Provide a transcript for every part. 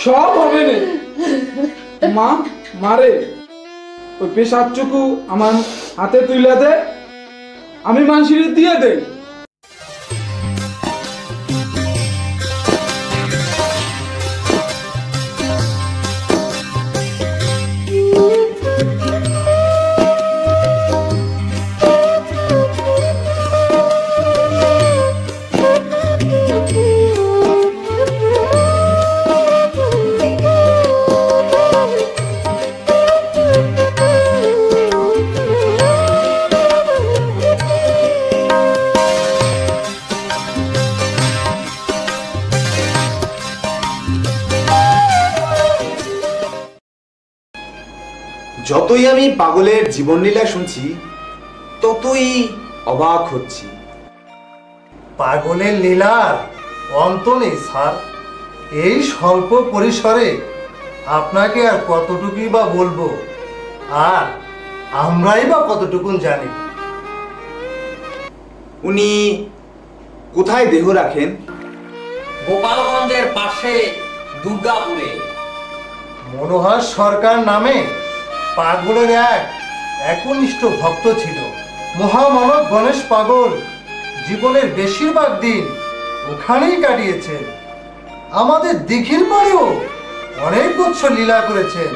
সব হবে না মা, মারে ওই পেশাবটুকু আমার হাতে তুলে দে, আমি মানুষের দিয়ে দেই। যতই আমি পাগলের জীবনলীলা শুনছি ততই অবাক হচ্ছি। পাগলের লীলার অন্ত নেই স্যার। এই স্বল্প পরিসরে আপনাকে আর কতটুকুই বা বলবো, আর আমরাই বা কতটুকুন জানি। উনি কোথায় দেহ রাখেন? গোপালগঞ্জের পাশে দুর্গাপুরে। মনোহর সরকার নামে পাগলের এক একনিষ্ঠ ভক্ত ছিল। মহামানব গণেশ পাগল জীবনের বেশিরভাগ দিন ওখানেই কাটিয়েছেন। আমাদের দিঘির পাড়েও অনেক বছর লীলা করেছেন।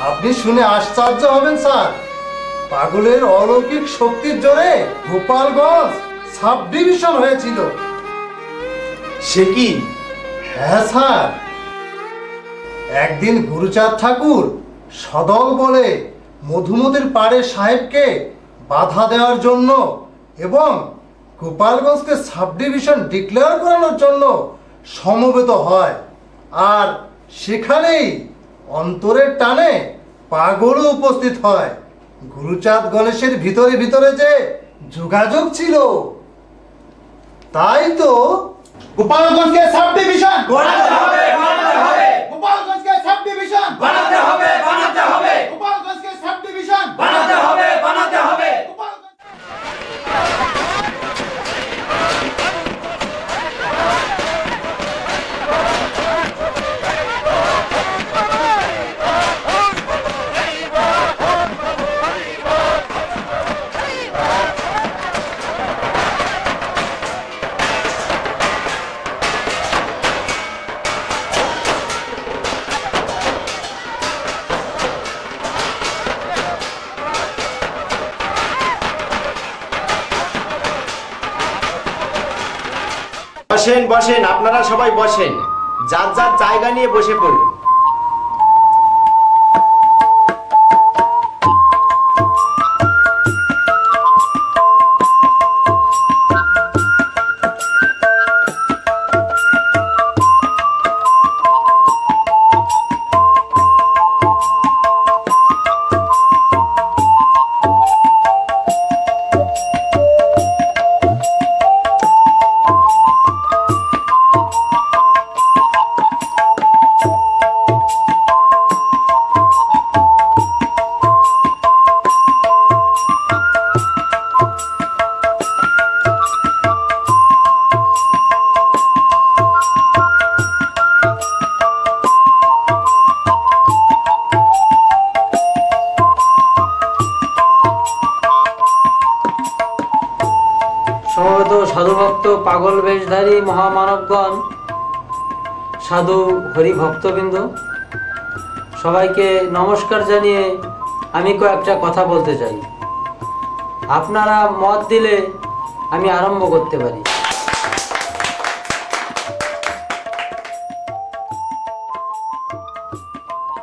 আপনি শুনে আশ্চর্য হবেন স্যার, পাগলের অলৌকিক শক্তির জোরে গোপালগঞ্জ সাব ডিভিশন হয়েছিল। সে কি? হ্যাঁ স্যার, একদিন গুরুচাঁদ ঠাকুর সদল বলে মধুমতির পাড়ে সাহেবকে বাধা দেওয়ার জন্য এবং গোপালগঞ্জকে সাব ডিভিশন ডিক্লেয়ার করানোর জন্য সমবেত হয়, আর সেখানেই অন্তরের টানে পাগলও উপস্থিত হয়। গুরুচাঁদ গণেশের ভিতরে ভিতরে যে যোগাযোগ ছিল, তাই তো গোপালগঞ্জকে সাব ডিভিশন বানাতে হবে, বানাতে হবে, গোপালগঞ্জকে সাব ডিভিশন বানাতে হবে, বানাতে হবে, গোপালগঞ্জকে সাব ডিভিশন বানাতে হবে, বানাতে হবে। বসেন বসেন, আপনারা সবাই বসেন, যার যার জায়গা নিয়ে বসে পড়ুন। সাধুভক্ত পাগল বেশধারী মহামানবগণ, সাধু হরিভক্তবৃন্দ, সবাইকে নমস্কার জানিয়ে আমি কয়েকটা কথা বলতে চাই। আপনারা মত দিলে আমি আরম্ভ করতে পারি।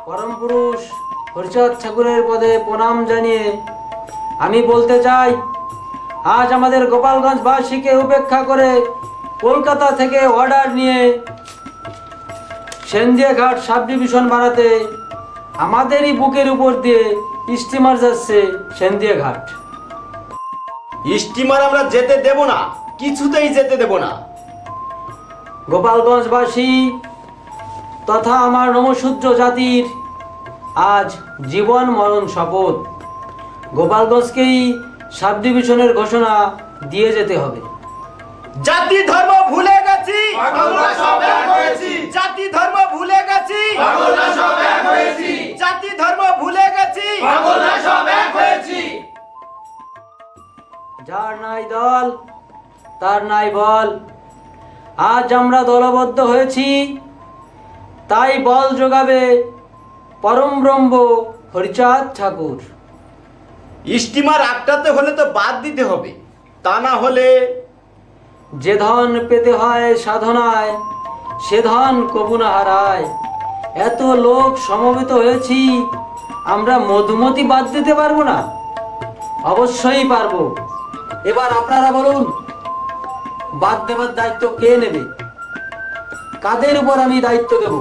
পরম পুরুষ হরিচাঁদ ঠাকুরের পদে প্রণাম জানিয়ে আমি বলতে চাই, আজ আমাদের গোপালগঞ্জবাসীকে উপেক্ষা করে কলকাতা থেকে অর্ডার নিয়ে সেন্দিয়াঘাট সাব ডিভিশন বানাতে আমাদেরই বুকের উপর দিয়ে স্টিমার যাচ্ছে সেন্দিয়াঘাট। স্টিমার আমরা যেতে দেব না, কিছুতেই যেতে দেব না। গোপালগঞ্জবাসী তথা আমার নমশূদ্র জাতির আজ জীবন মরণ শপথ, গোপালগঞ্জকেই সাব ডিভিশনের ঘোষণা দিয়ে যেতে হবে। জাতি ধর্ম ভুলে গেছি, জাতি ধর্ম ভুলে গেছি, নাই দল, তার নাই বল। আজ আমরা দলবদ্ধ হয়েছি, তাই বল যোগাবে পরম ব্রহ্ম হরিচাঁদ ঠাকুর। স্টিমার আটটাতে হলে তো বাদ দিতে হবে, তা না হলে যে ধন পেতে হয় সাধনায়, সে ধন কবু না হারায়। এত লোক সমবেত হয়েছি, আমরা মধুমতি বাদ দিতে পারবো না? অবশ্যই পারবো। এবার আপনারা বলুন, বাদ দেবার দায়িত্ব কে নেবে? কাদের উপর আমি দায়িত্ব দেব?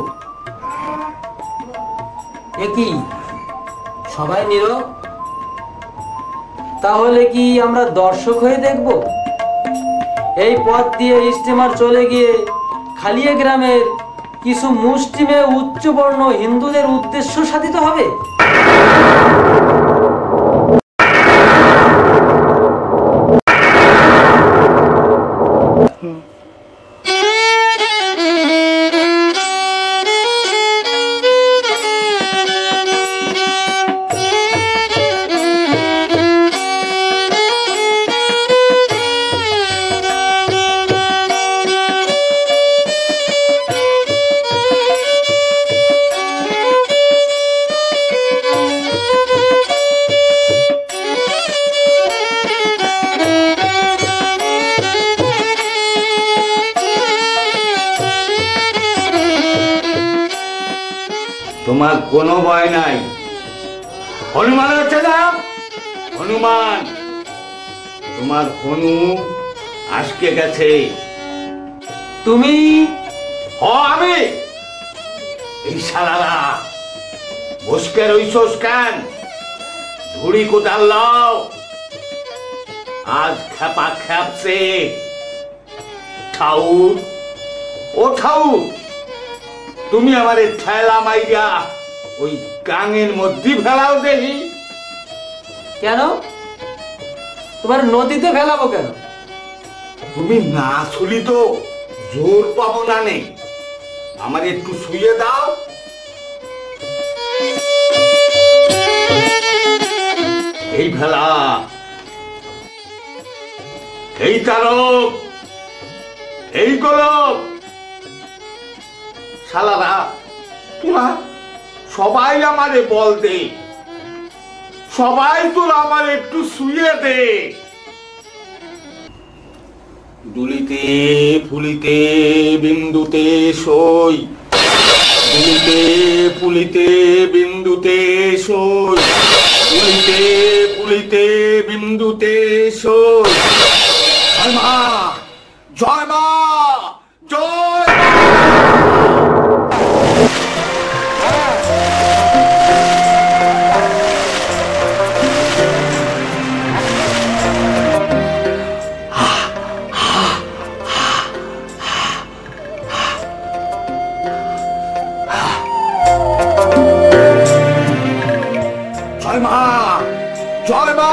একই সবাই নীরব। তাহলে কি আমরা দর্শক হয়ে দেখব? এই পথ দিয়ে স্টিমার চলে গিয়ে খালিয়া গ্রামের কিছু মুষ্টিমে উচ্চবর্ণ হিন্দুদের উদ্দেশ্য সাধিত হবে? তোমার কোনো ভয় নাই। হনুমান হচ্ছে না, হনুমান। তোমার হনু আজকে গেছে। তুমি? আমি। এই শালারা বসকের ওইসোস কেন? ধুড়ি কোদাল লাও, আজ খেপা খেপছে। ঠাউর, ও ঠাউর, তুমি আমার ঠেলা মাইরা ওই গাঙের মধ্যে ফেলাও দেখি। কেন? তোমার নদীতে ফেলাবো কেন? তুমি না শুলি তো জোর পাবো না। নেই, আমার একটু শুয়ে দাও। এই ভেলা, এই তারক, এই গোলক, শালারা তোরা সবাই আমারে বল দে, সবাই তোরা আমার একটু শুয়ে দে। দুলিতে ফুলিতে বিন্দুতে সই, দুলিতে ফুলিতে বিন্দুতে সই, দুলিতে ফুলিতে বিন্দুতে সই। জয় মা, জয় মা, জয় মা। জয় মা, জয় মা।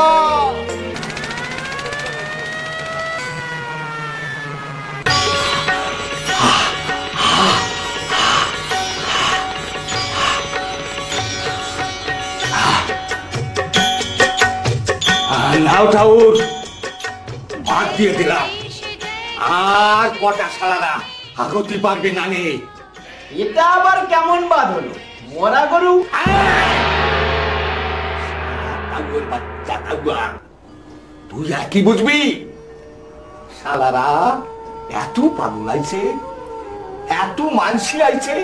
নাও ঠাউর, বাদ দিয়ে দিলাম। আর কটা শালারা আগতি পারবে না নে। এটা আবার কেমন বাদ হলো? মরা গরু। তুই আর কি বুঝবি? শালারা এত পাগল আইছে, এত মানসি আইছে,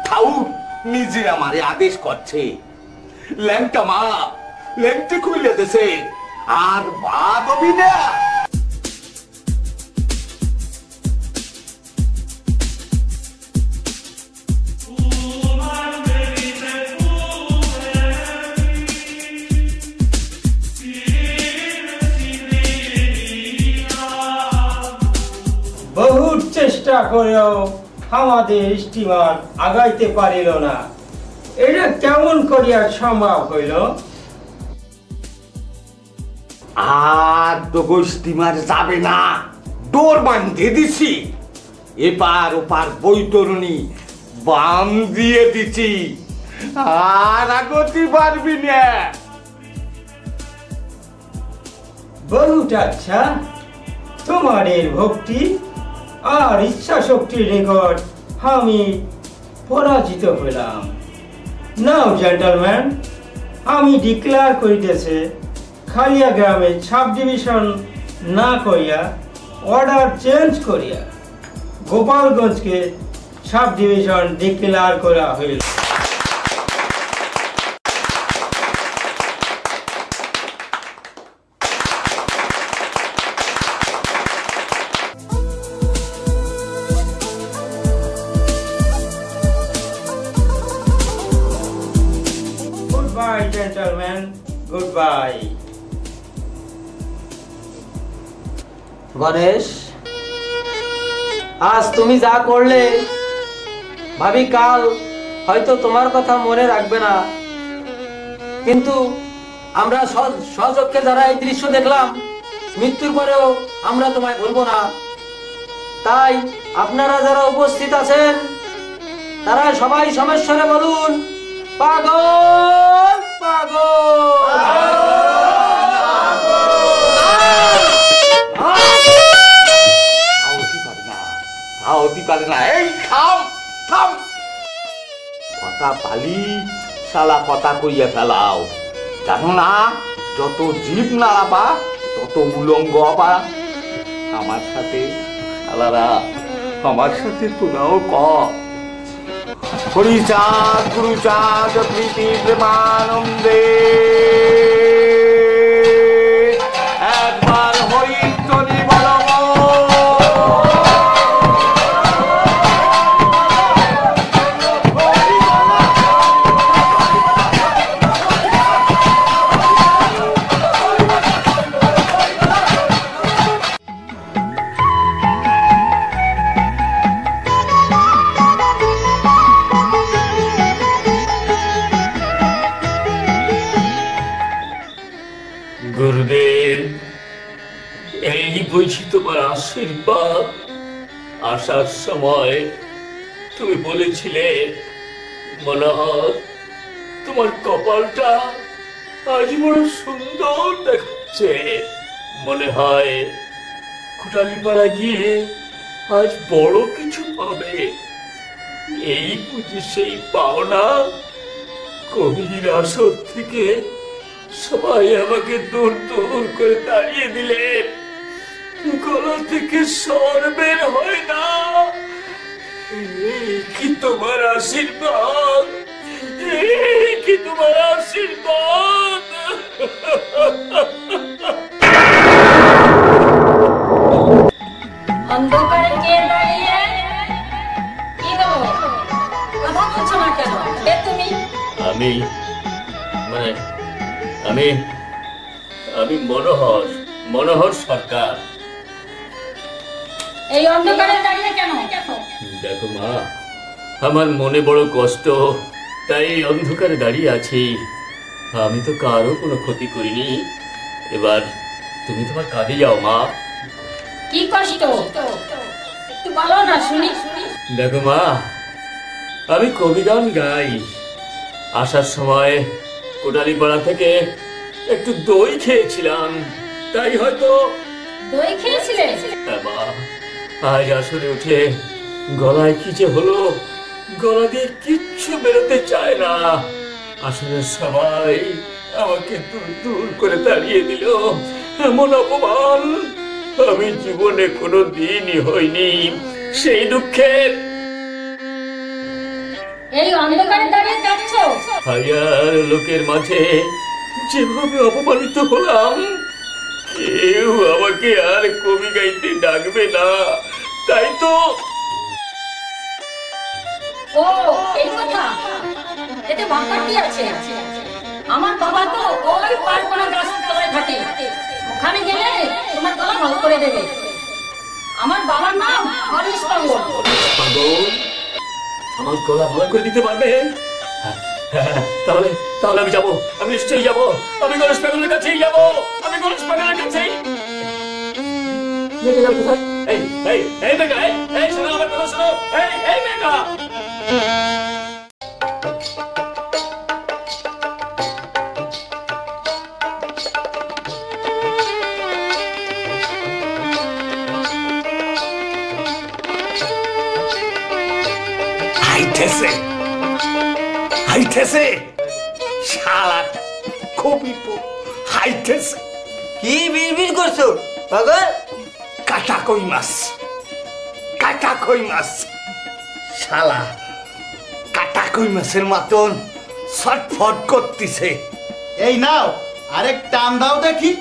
ঠাউর নিজে আমারে আদেশ করছে, ল্যাংটা মা ল্যাংটে খুলে দেছে, আর বাদ হবি না। বহুত চেষ্টা করেও আমাদের স্টিমার আগাইতে পারিল না। এটা কেমন করিয়া সম্ভব হইল? আর তো স্টিমার যাবে না, ডোর বাঁধে দিছি। এপার ওপার বৈতরণী বাম দিয়ে দিছি, আর আগতি পারবি না। বহুত আচ্ছা, তোমাদের ভক্তি আর ইচ্ছা শক্তির নিকট আমি পরাজিত হইলাম। নাও জেন্টলম্যান, আমি ডিক্লেয়ার করিতেছে খালিয়া গ্রামে সাব ডিভিশন না করিয়া অর্ডার চেঞ্জ করিয়া গোপালগঞ্জকে সাব ডিভিশন ডিক্লেয়ার করা হইল। Goodbye, gentlemen. Goodbye. গণেশ, আজ তুমি যা করলে ভাবি কাল হয়তো তোমার কথা মনে রাখবে না, কিন্তু আমরা সচক্ষে যারা এই দৃশ্য দেখলাম, মৃত্যুর পরেও আমরা তোমায় ভুলবো না। তাই আপনারা যারা উপস্থিত আছেন তারা সবাই সমস্যারে বলুন, পাগল পাগল। হতে পারে না। এই থাম থাম, কথা পালি শালা কথা কইয়া ফেলাও। জানো না, যত জীব নাড়াবা তত উলঙ্গ হবা। আমার সাথে শালারা, আমার সাথে তোরাও ক হরিচাঁদ গুরুচাঁদ প্রীতি প্রেমানন্দে একবার হরিধ্বনি বলো। গুরুদেব, এই বুঝি তোমার আশীর্বাদ। আসার সময় তুমি বলেছিলে মনোহর, তোমার কপালটা আজ বড় সুন্দর দেখাচ্ছে। মনে হয় কোটালীপাড়া গিয়ে আজ বড় কিছু পাবে। এই বুঝি সেই পাওনা? কবির আসর থেকে সবাই আমাকে দূর দূর করে দাঁড়িয়ে দিলে, গলা থেকে স্বর বের হয় না। এই কি তোমার আশীর্বাদ? এই কি তোমার আশীর্বাদ? অন্ধকারে কে দাঁড়িয়ে? কি গো, কথা বলছো না কেন? কে তুমি? আমি মনোহর, মনোহর সরকার। এই অন্ধকারে দাঁড়িয়ে কেন? দেখো মা, আমার মনে বড় কষ্ট, তাই এই অন্ধকারে দাঁড়িয়ে আছি। আমি তো কারো কোনো ক্ষতি করিনি। এবার তুমি তোমার কাজে যাও মা। কি কষ্ট একটু বলো না শুনি। দেখো মা, আমি কবিগান গাই। আসার সময় কোটালীপাড়া থেকে একটু দই খেয়েছিলাম, তাই হয়তো। দই খেয়েছিলে? হ্যাঁ মা, আজ আসলে উঠে গলায় কি যে হলো, গলা দিয়ে কিচ্ছু বেরোতে চায় না। আসলে সবাই আমাকে দূর দূর করে তাড়িয়ে দিল। এমন অপমান আমি জীবনে কোনো দিনই হয়নি। সেই দুঃখের এই অন্ধকারে দাঁড়িয়ে কাঁদছো? হাজার লোকের মাঝে যেভাবে অপমানিত হলাম, কেউ আমাকে আর কবি গাইতে ডাকবে না। তাই তো। ও এই কথা, এতে ভাবনা কি আছে? আমার বাবা তো ওই পারকোনা গাছের তলায় থাকে, ওখানে গেলে তোমার গলা ভালো করে দেবে। আমার বাবার নাম হরিশ পাগল। আমার গলা ভালো করে দিতে পারবে? তাহলে তাহলে আমি যাবো, আমি নিশ্চয়ই যাবো। আমি গণেশ পাগলের কাছেই যাবো, আমি গণেশ পাগলের কাছেই। মেঘা কোথায়? এই এই এই মেঘা, এই শোনো আমার কথা শোনো। এই এই মেঘা, হাইতেছে হাইতেছে শালা কবি হাইতেছে। কি বিড়বিড় করছো পাগল? কাটা কই মাছ, কাটা কই মাছ। শালা কাটা কই মাছের মতন ছটফট করতেছে। এই নাও আরেক টান দাও দেখি।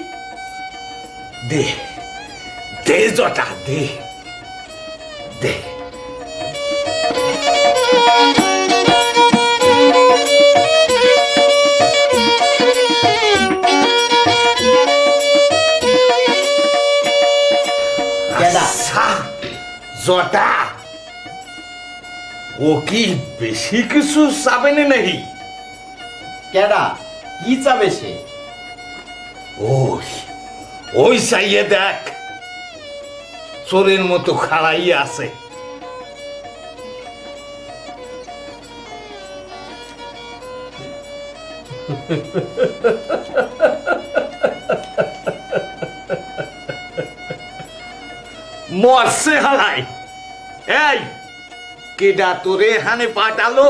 দে দে জটা দে দে। আচ্ছা, জটা ও কি বেশি কিছু চাবে না নাকি? কেডা কি চাবে সে? ওই ওই চাইয়ে দেখ, চোরের মতো খাড়াই আছে। মরছে হালাই। এই কেডা তোরে হানে পাঠালো?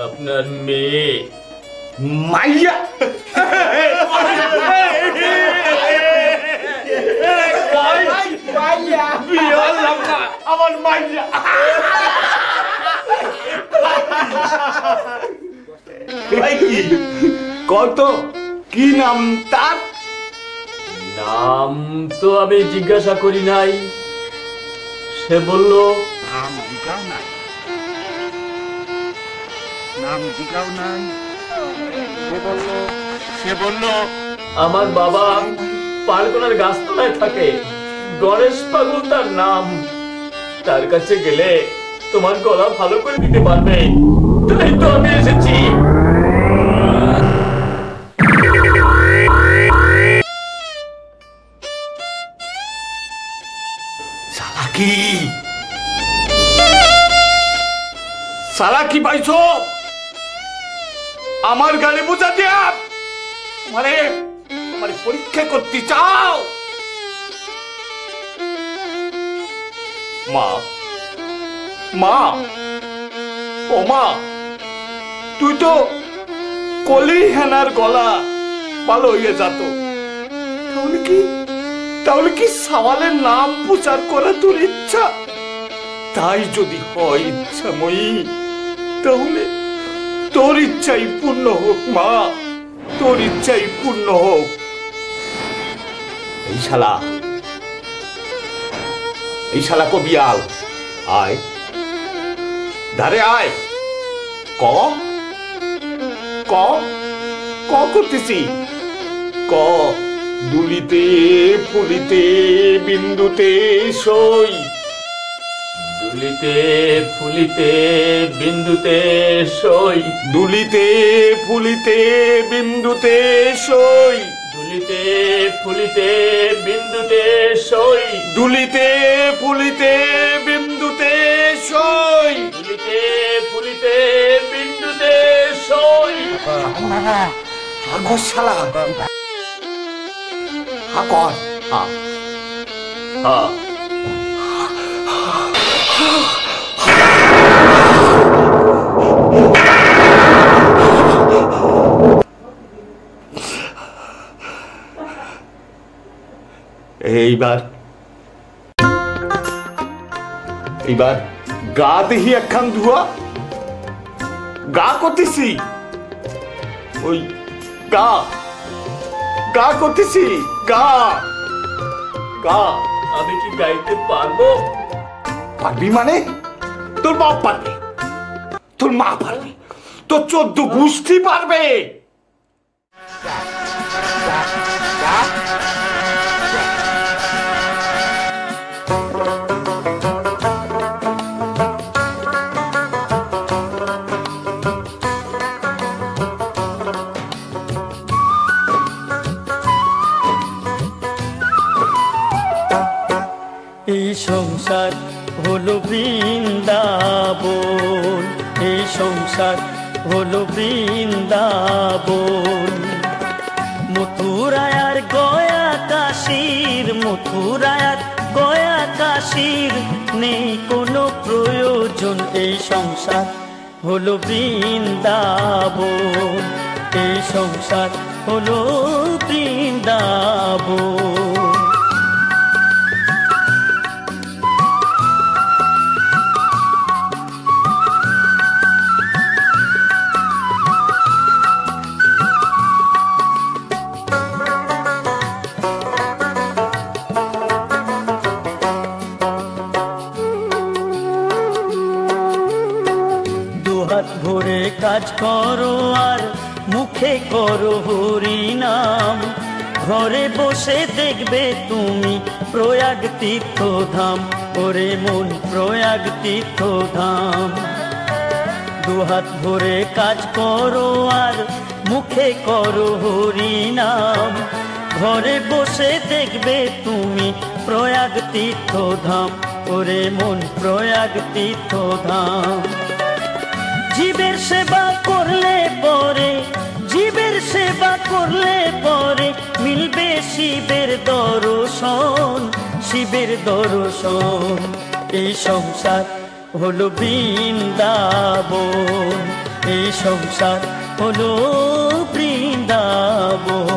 আপনার মেয়ে। মাইয়া আমার মাইয়া। কত কি নাম তার? নাম তো আমি জিজ্ঞাসা করি নাই, সে বলল নাম জিগাও নাই, নাম জিগাও নাই। সে বলল আমার বাবা পালকোনার গাছতলায় থাকে, গণেশ পাগল তার নাম। তার কাছে গেলে তোমার গলা ভালো করে দিতে পারবে, তাই তো আমি এসেছি। সালাকি সালাকি পাইছো? আমার গাড়ি বোঝা দিয়া মানে মানে পরীক্ষা করতে চাও? মা মা ও মা, তুই তো কলি হেনার গলা ভালো হয়ে যেত, তাহলে কি সওয়ালের নাম প্রচার করা তোর ইচ্ছা? তাই যদি হয় ইচ্ছাময়ী, তাহলে তোর ইচ্ছাই পূর্ণ হোক মা, তোর ইচ্ছাই পূর্ণ হোক। এই শালা কবিয়াল, আয় ধারে আয়। ক ক ক করতেছি, ক দুলিতে ফুলিতে বিন্দুতে সই। দুলিতে ফুলিতে বিন্দুতে সই। দুলিতে ফুলিতে বিন্দুতে সই। দুলিতে ফুলিতে বিন্দুতে সই। দুলিতে ফুলিতে বিন্দুতে সই। দুলিতে ফুলিতে বিন্দুতে সই। আগো শালা হাকর হা হা। এইবার গা দেহি একখান ধোয়া। গা করতেছি, ওই গা গা করতেছি, গা গা। আমি কি গাইতে পারবো? পারবি মানে? তোর বাপ পারবে, তোর মা পারবে, তোর 14 গোষ্ঠী পারবে। এই সংসার হলো বৃন্দাবন, এই সংসার হলো বৃন্দাবন। মথুরায় আর গয়া কাশীর, মথুরায় আর গয়া কাশীর নেই কোনো প্রয়োজন এই সংসার হলো বৃন্দাবন, এই সংসার হলো বৃন্দাবন। দুহাত ভরে কাজ করো আর মুখে করো হরি নাম, ঘরে বসে দেখবে তুমি প্রয়াগ তীর্থধাম, ওরে মন প্রয়াগ তীর্থধাম। দুহাত ভরে কাজ করো আর মুখে করো হরি নাম, ঘরে বসে দেখবে তুমি প্রয়াগ তীর্থধাম, ওরে মন প্রয়াগ তীর্থধাম। জীবের সেবা করলে পরে, জীবের সেবা করলে পরে মিলবে শিবের দর্শন, শিবের দর্শন। এই সংসার হলো বৃন্দাবন, এই সংসার হলো বৃন্দাবন।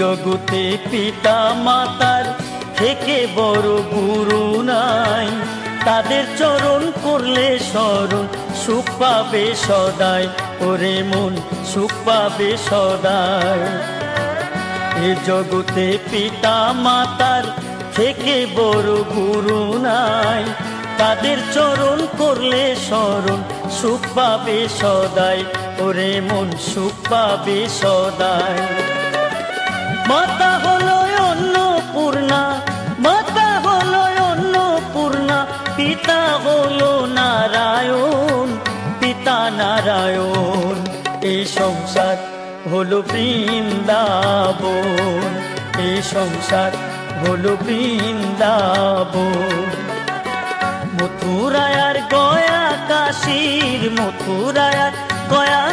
জগতে পিতা মাতার থেকে বড় গুরু নাই, তাদের চরণ করলে শরণ সুখ পাবে সদাই, ওরে মন সুখ পাবে সদাই। এ জগতে পিতা মাতার থেকে বড় গুরু নাই, তাদের চরণ করলে শরণ সুখ পাবে সদাই, ওরে মন সুখ পাবে সদাই। মাতা হলো অন্নপূর্ণা, মাতা হলো অন্নপূর্ণা, পিতা হলো নারায়ণ, পিতা নারায়ণ। এই সংসার হলো বৃন্দাবন, এই সংসার হলো বৃন্দাবন। মথুরায় আর গয়া কাশীর, মথুরায় আর গয়া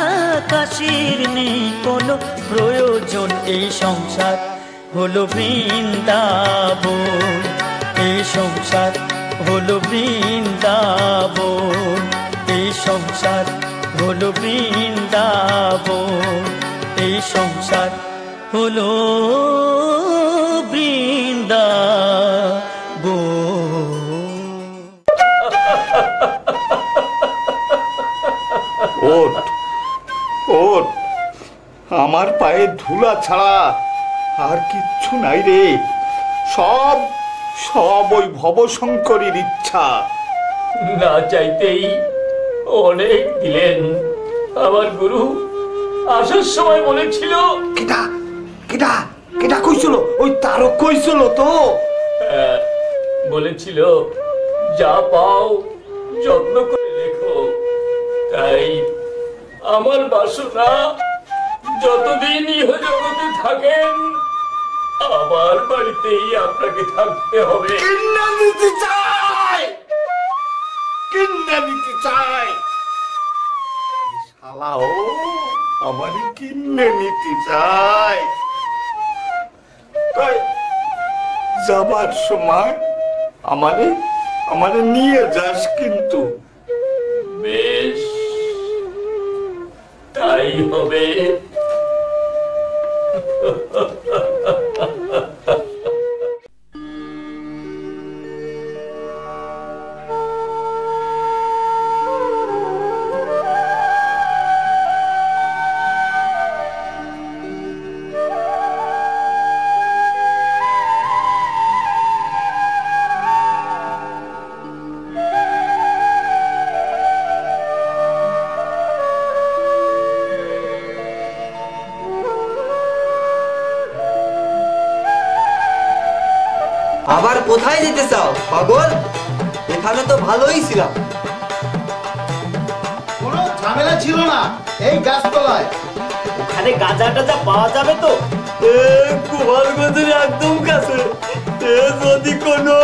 কাশীর নেই কোনো প্রয়োজন, এই সংসার হলো বৃন্দাবন, এই সংসার হলো বৃন্দাবন, এই সংসার হলো বৃন্দাবন, এই সংসার হলো বৃন্দাবন। ওঠ ওঠ, আমার পায়ে ধুলা ছাড়া আর কিচ্ছু নাই রে, সব সব ওই ভবশঙ্করীর ইচ্ছা। না চাইতেই অনেক দিলেন। আমার গুরু আসার সময় বলেছিল। কেটা কেটা কেটা কইছিল? ওই তারক কইছিল তো। বলেছিল যা পাও যত্ন করে রেখো। তাই আমার বাসনা যতদিন ইহ জগতে থাকেন আমার বাড়িতেই আপনাকে থাকতে হবে। কিন্না নিতে চাই, কিন্না নিতে চাই, শালাও আমার কিন্নে নিতে চাই। তাই যাবার সময় আমারে আমারে নিয়ে যাস কিন্তু। বেশ, তাই হবে। আবার কোথায় যেতে চাও পাগল? এখানে তো ভালোই ছিলাম। কোনো ঝামেলা ছিল না এই গাছতলায়। ওখানে গাঁজা টাজা পাওয়া যাবে তো? গোপালগঞ্জের একদম কাছে যদি কোনো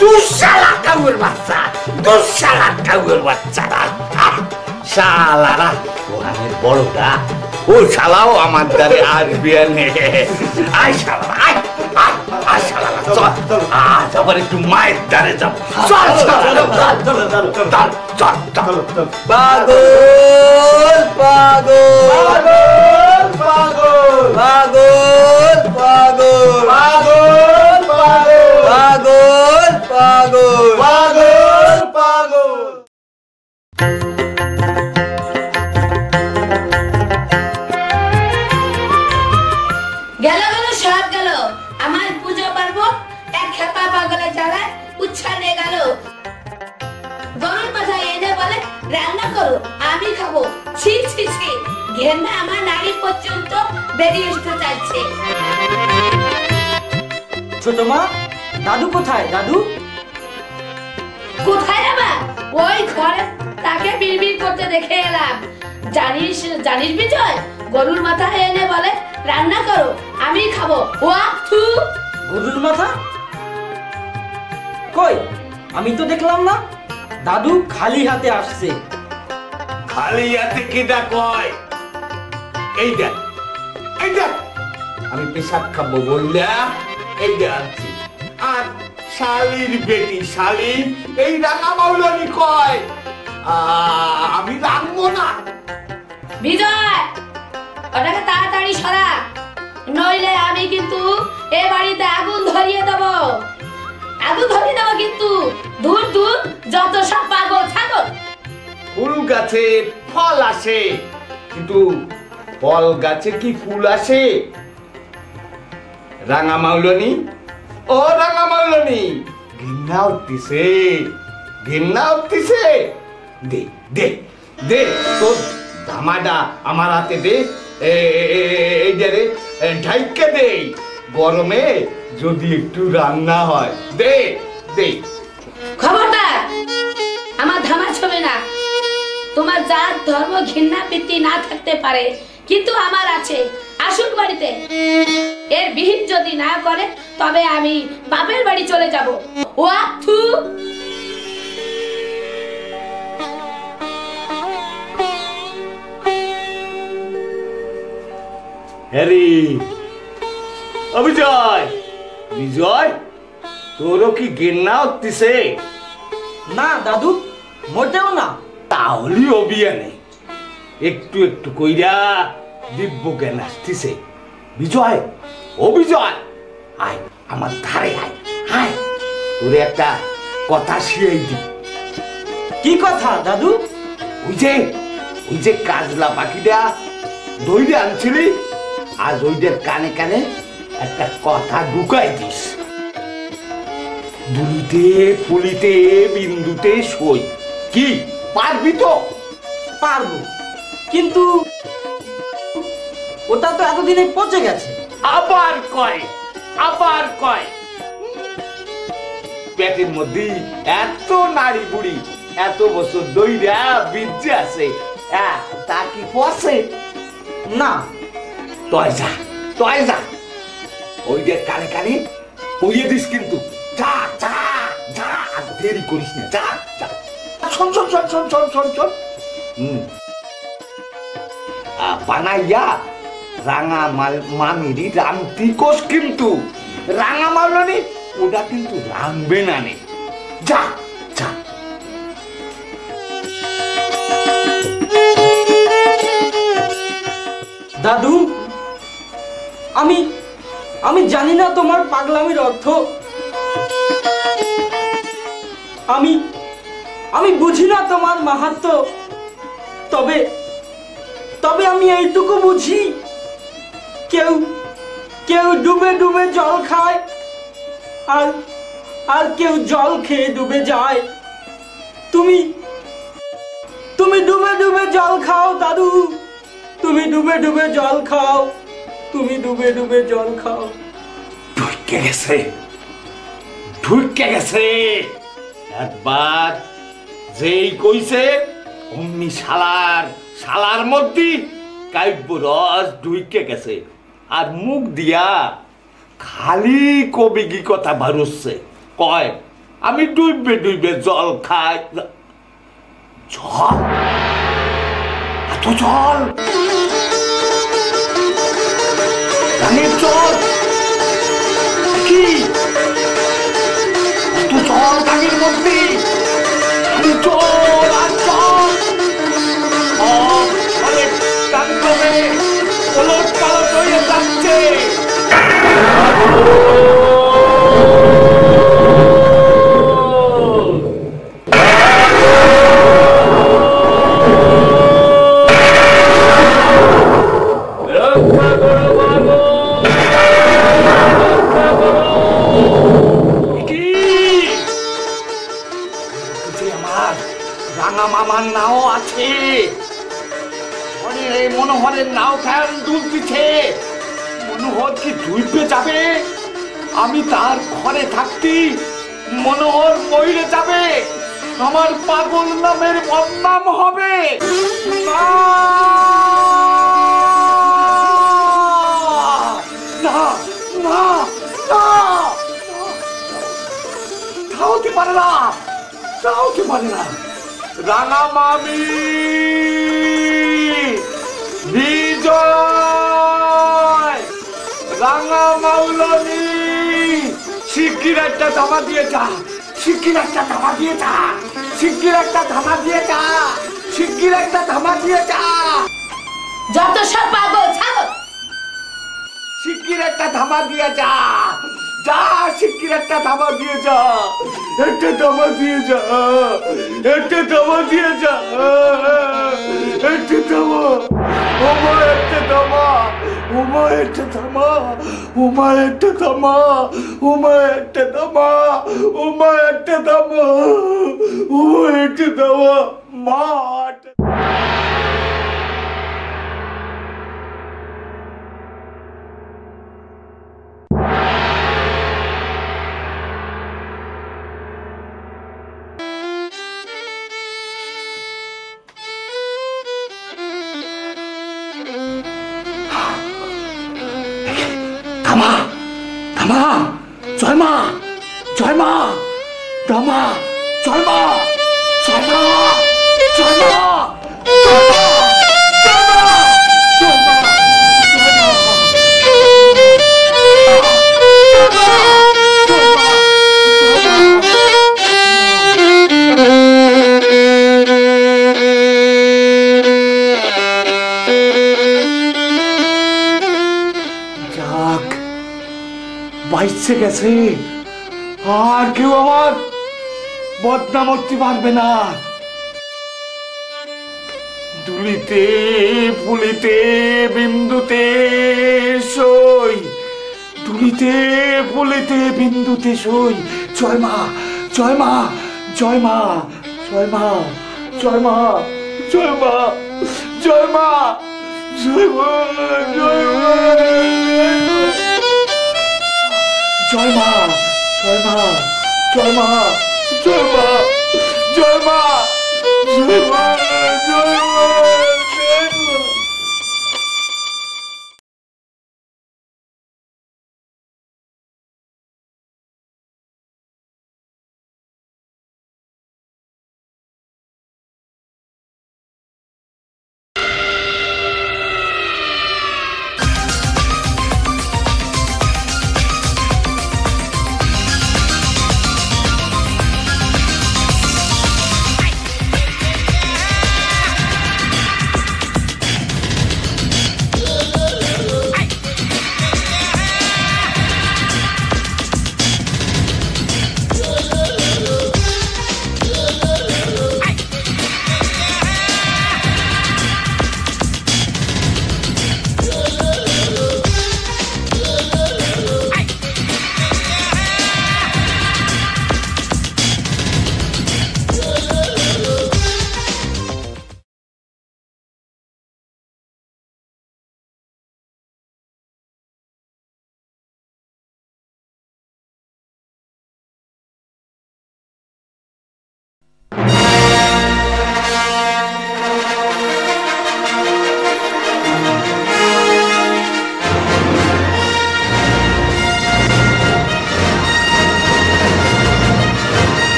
দুঃশালা কাউর বাচ্চা, দুঃশালা কাউর বাচ্চারা, শালারা ওখানের বড়টা ও শালাও আমার দ্বারে আসবে না। আয় শালা, আয় আয় আয় শালারা, চল আজ আবার একটু মায়ের দ্বারে যাব। চল চল চল চল চল। পাগল পাগল পাগল পাগল পাগল পাগল পাগল পাগল পাগল পাগল। গেল গেল সব গেল, আমার পুজো পারবো এক খেপা পাগলের জ্বালায় উচ্ছানে গেল। গরুর মাথা এনে বলে রান্না করো আমি খাবো, ছি ছি ছি, ঘেন্না আমার নারী পর্যন্ত বেরিয়ে আসতে চাইছে। ছোট মা, দাদু কোথায়? দাদু কোথায় যাবা? ওই ঘরে তাকে বিড়বিড় করতে দেখে এলাম। জানিস জানিস বিজয়, গরুর মাথা এনে বলে রান্না করো আমি খাবো। ওয়াথু গরুর মাথা কই? আমি তো দেখলাম না। দাদু খালি হাতে আসছে। খালি হাতে কিটা কয়? এই দেখ, এই দেখ, আমি পেশাব খাবো বললা এই দেখ আনছি। আর শালির বেটি শালি এই রাঙা মাউলানি কয় আমি রাখবো না। বিজয়, ওটাকে তাড়াতাড়ি সরা, নইলে আমি কিন্তু এ বাড়িতে আগুন ধরিয়ে দেবো। আগুন ধরিয়ে দেবো কিন্তু। দূর দূর যত সব পাগল ছাগল। ফুল গাছে ফল আসে, কিন্তু ফল গাছে কি ফুল আসে? রাঙা মাউলানি, ও রাঙা মাউলানি, ঘৃণা উঠতিছে, ঘৃণা উঠতিছে। দে দে দে তোর ধামাটা আমার হাতে দে, এই যে রে ঢাইকে দে, গরমে যদি একটু রান্না হয়। দে দে। খবরদার আমার ধামা ছবে না। তোমার জাত ধর্ম ঘৃণা বৃত্তি না থাকতে পারে, কিন্তু আমার আছে। আসুক বাড়িতে। এর বিহিত যদি না করে তবে আমি বাপের বাড়ি চলে যাব। ওয়াথু হ্যারি অবিজয়, বিজয় তোরও কি ঘৃণা উঠতিছে? না দাদু, মোটেও না। তাহলে অবিয়ানে একটু একটু কইরা দিব্য জ্ঞান আসতিছে। বিজয়, ও বিজয়, আয় আমার ধারে আয়, আয় তোরে একটা কথা শিয়াই দি। কি কথা দাদু? ওই যে কাজলা পাখিটা ধইরে আনছিলি, আজ ওইদের কানে কানে একটা কথা ঢুকাই দিস। দুলিতে ফুলিতে বিন্দুতে সই, কি পারবি তো? পারবো, কিন্তু ওটা তো এতদিনে পচে গেছে। আবার কয়, আবার কয়, পেটের মধ্যে এত নারী বুড়ি এত বছর দইরা বীর্যে আছে, তা কি পচে না? তয় যা, তয় যা, ওই যে কানে কানে কইয়ে দিস কিন্তু। যা যা যা, দেরি করিস না, যা যা। শোন শোন শোন শোন শোন শোন শোন, বানাইয়া রাঙা মামিরি রামতি কোষ, কিন্তু রাঙা মালনি ওটা কিন্তু রামবে না নে। যা যা। দাদু, আমি জানি না তোমার পাগলামির অর্থ। আমি বুঝি না তোমার মাহাত্ম্য। তবে আমি এইটুকু বুঝি, কেউ ডুবে ডুবে জল খায়, আর কেউ জল খেয়ে ডুবে যায়। তুমি ডুবে ডুবে জল খাও দাদু, তুমি ডুবে ডুবে জল খাও, তুমি ডুবে ডুবে জল খাও। ঢুকে গেছে, ঢুকে গেছে। একবার যেই কইছে অমনি শালার মধ্যে কাব্য রস ঢুইকে গেছে আর মুখ দিয়া খালি কবিগি কথা বারুচ্ছে কয় আমি ডুইবে ডুইবে জল খাই জল এত জল গানের জল কি এত জল গানের মধ্যে খালি জল আর জল অনেক কান্ডমে ওলট পালট হয়ে যাচ্ছে রাঙা মামার নাও আছে মনোহরের নাও ফ্যান দুলতেছে মনোহর কি ডুবে যাবে আমি তার ঘরে থাকতি মনোহর মইরে যাবে আমার পাগল নামের বদনাম হবে না না না না তা হতে পারে না তা হতে পারে না রাঙা মামি বিজয় রাঙা মাউলনি শিগগির একটা ধামা দিয়ে যা শিগগির একটা ধামা দিয়ে যা শিগগির একটা ধামা দিয়ে যা শিগগির একটা ধামা দিয়ে যা যত সব পাগল ছাগল শিগগির একটা ধামা দিয়ে যা যা শিগগির একটা ধামা দিয়ে যা একটা ধামা দিয়ে যা একটা ধামা দিয়ে যা একটা ধামা ওমা একটা ধামা ওমা একটা ধামা ওমা একটা ধামা ওমা একটা ধামা ওমা একটা ধামা ওমা একটা ধামা মা ধামা ধামা জয় মা জয় মা ধামা জয় মা জয় মা জয় মা জয় মা জয় মা বাইসে গেছে আর কেউ আমার বদনাম করতে পারবে না দুলিতে ফুলিতে বিন্দুতে সই দুলিতে ফুলিতে বিন্দুতে সই জয় মা জয় মা জয় মা জয় মা জয় মা জয় মা জয় মা জয় মা জয় মা জয় মা জয় মা জয় মা জয় মা জয় মা জয় মা জয় মা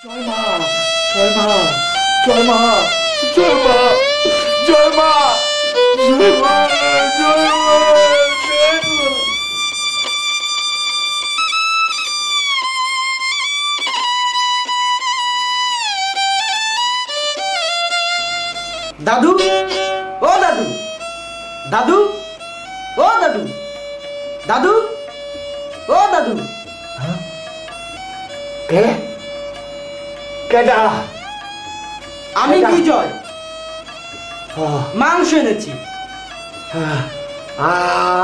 জয় মা, জয় মা, জয় মা, জয় মা, জয় মা, জয় মা, জয় মা, জয় মা। দাদু, ও দাদু, দাদু, ও দাদু, দাদু, ও দাদু। কে কেডা? আমি বিজয়, মাংস এনেছি।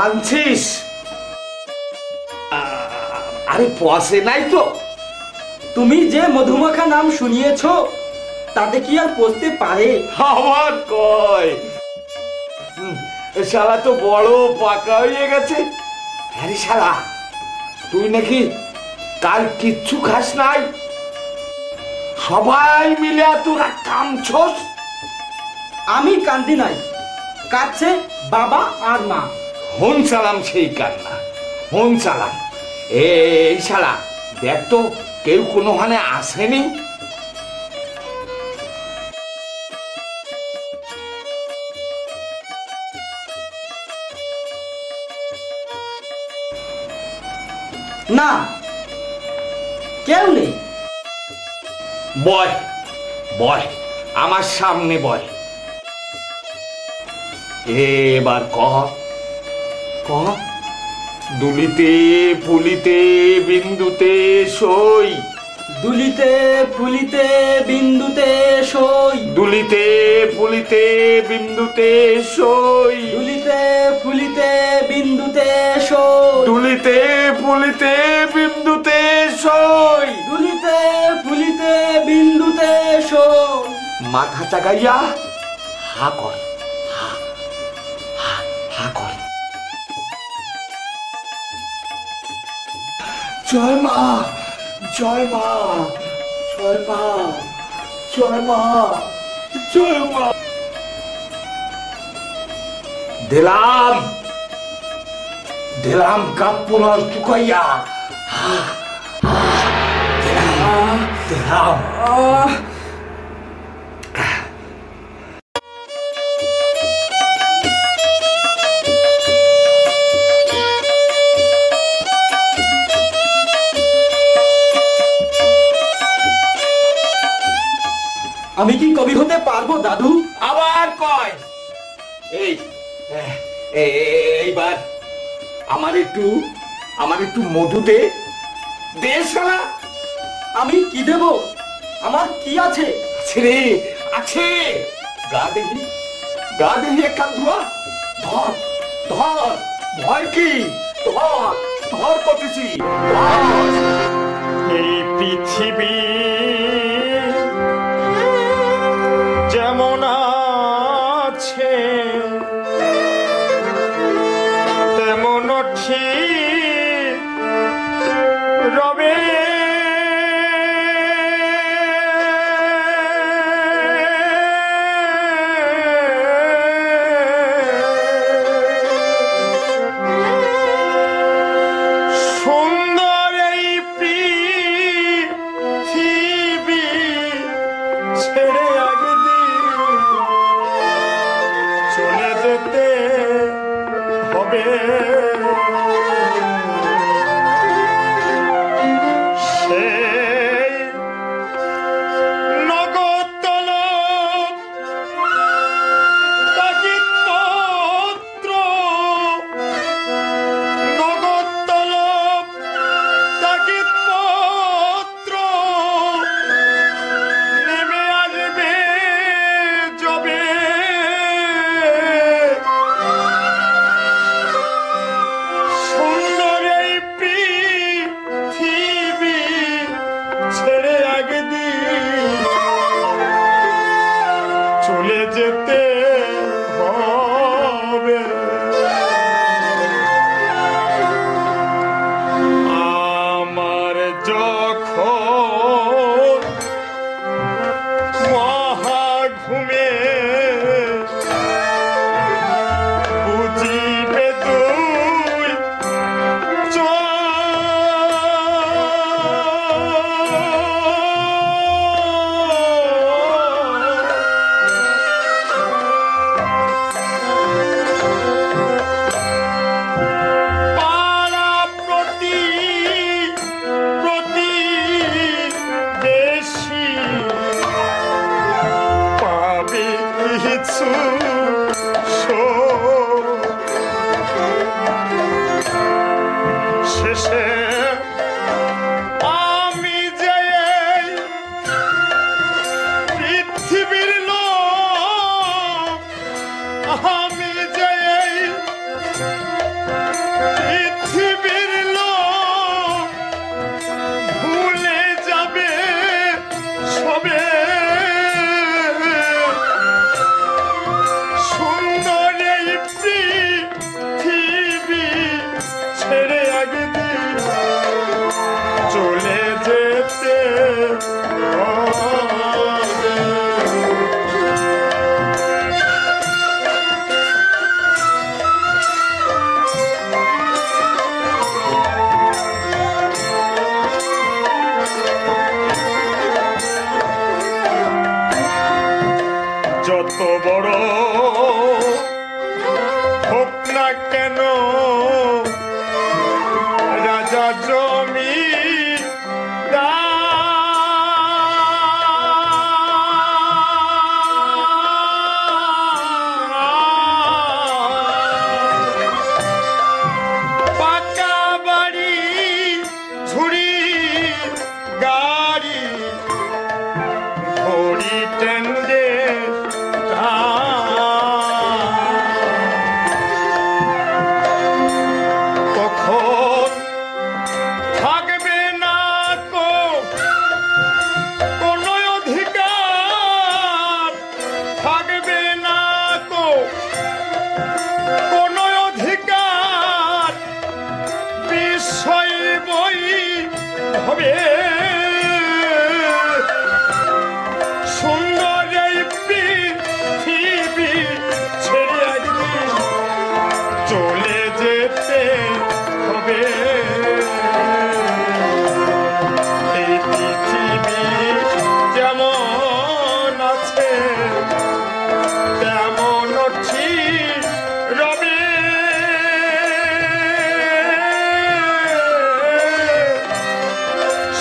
আনছিস? আরে পয়সে নাই তো। তুমি যে মধুমাখা নাম শুনিয়েছো তাতে কি আর পচতে পারে? আমার কয় শালা তো বড় পাকা হয়ে গেছে। আরে শালা, তুই নাকি কাল কিচ্ছু খাস নাই? সবাই মিলে তোরা কামছস। আমি কান্দি নাই, কাঁদছে বাবা আর মা। হন চালাম সেই কান্না, হন চালাম। এই শালা দেখ তো, কেউ কোনোখানে আসেনি? না, কেউ নেই। বয় বয়, আমার সামনে বয়। এবার কহ কহ, দুলিতে ফুলিতে বিন্দুতে সই। দুলিতে ফুলিতে বিন্দুতে সই। দুলিতে ফুলিতে বিন্দুতে সই। দুলিতে ফুলিতে বিন্দুতে সই। দুলিতে ফুলিতে বিন্দুতে সই। দুলিতে ফুলিতে বিন্দুতে সই। মাথা চাগাইয়া হা কর, হা হা হা কর। জয় মা, জয় মা, জয় মা, জয় মা, জয় মা। দিলাম দিলাম কাপুরস টুকাইয়া। দিলাম দিলাম। আমি কি কবি হতে পারবো দাদু? আবার কয় এই এইবার আমার একটু মধু দে, দে শালা। আমি কি দেব? আমার কি আছে? আছে রে, আছে। গা দেখি, গা দেখি এক কান ধোয়া। ধর ধর, ভয় কি? ধর ধর করতেছি। এই পৃথিবী যেমন আছে তেমন ঠিক রবে। সুন্দর এই পৃথিবী ছেড়ে একদিন চলে যেতে হবে। সেই নগদতলব তাগিদপত্র, নগদতলব তাগিদপত্র নেমে আসবে যবে। সুন্দর এই পৃথিবী ছেড়ে একদিন চলে যেতে হবে। আমার যখন মহা ঘুমে বুঝিবে দুই চোখ চলে যেতে হবে। যত বড় হোক না কেন রাজা জমি পাকা বাড়ি ঝুড়ি গাড়ি ঘড়ি টেন্ডে তখন থাকবে না তো কোনো অধিকার, থাকবে না তো কোনো অধিকার, বিষয় বই হবে সুন্দর এই পৃথিবী ছেড়ে একদিন চলে যেতে হবে। এই পৃথিবী যেমন আছে তেমন ঠিক রবে।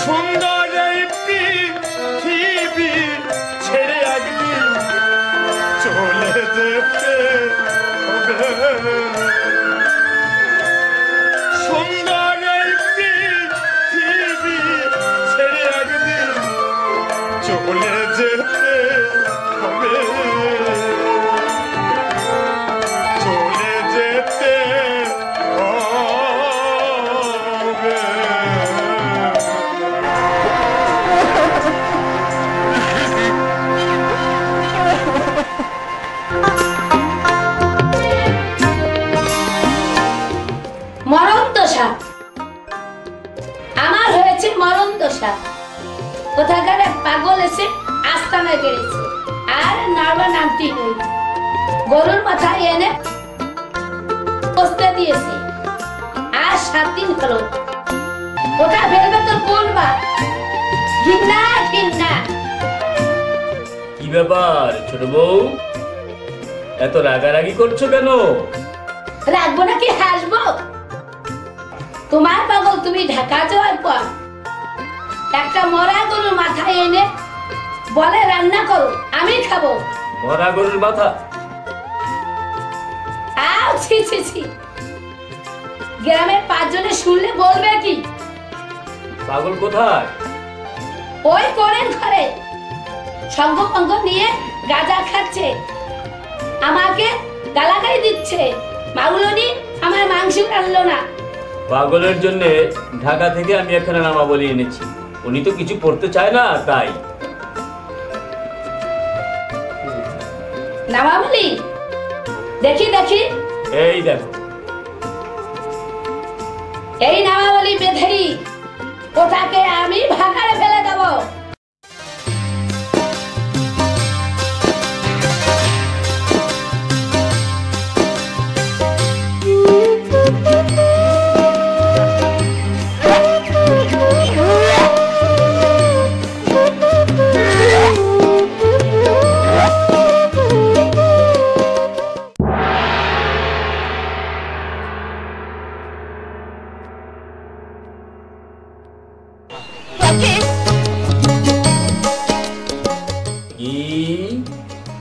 সুন্দর এই পৃথিবী ছেড়ে একদিন চলে যেতে হবে। সুন্দর এই পৃথিবী ছেড়ে একদিন চলে যেতে হবে। চলে যেতে হবে। মরণ দশা, আমার হয়েছে মরণ দশা। কোথাকার এক পাগল এসে আস্তানায় গেড়েছে, আর নাড়বা নামটি নেই। গরুর মাথায় এনে বসতে দিয়েছে, আর 7 দিন হলো। ওটা ফেলবে তোর বলবা ঘিন্না ঘিন্না। কি ব্যাপার ছোট বউ, এত রাগারাগি করছো কেন? রাখবো নাকি হাসবো? তোমার পাগল তুমি ঢাকা যাওয়ার পর একটা মরা গরুর মাথায় এনে বলে রান্না করো, আমি খাবো। মরা গরুর মাথা? আও ছি ছি ছি, গ্রামের 5 জনে শুনলে বলবে কি? পাগল কোথায়? ওই করেন ঘরে সঙ্গ পঙ্গ নিয়ে গাঁজা খাচ্ছে, আমাকে গালাগালি দিচ্ছে। মাগুলনি আমার মাংস আনলো না। পাগলের জন্য ঢাকা থেকে আমি এখানে নামাবলি এনেছি, উনি তো কিছু পড়তে চায় না তাই। নামাবলি দেখি দেখি, এই দেখো। এই নামাবলি বেঁধেই ওটাকে আমি ভাগাড়ে ফেলে দেবো।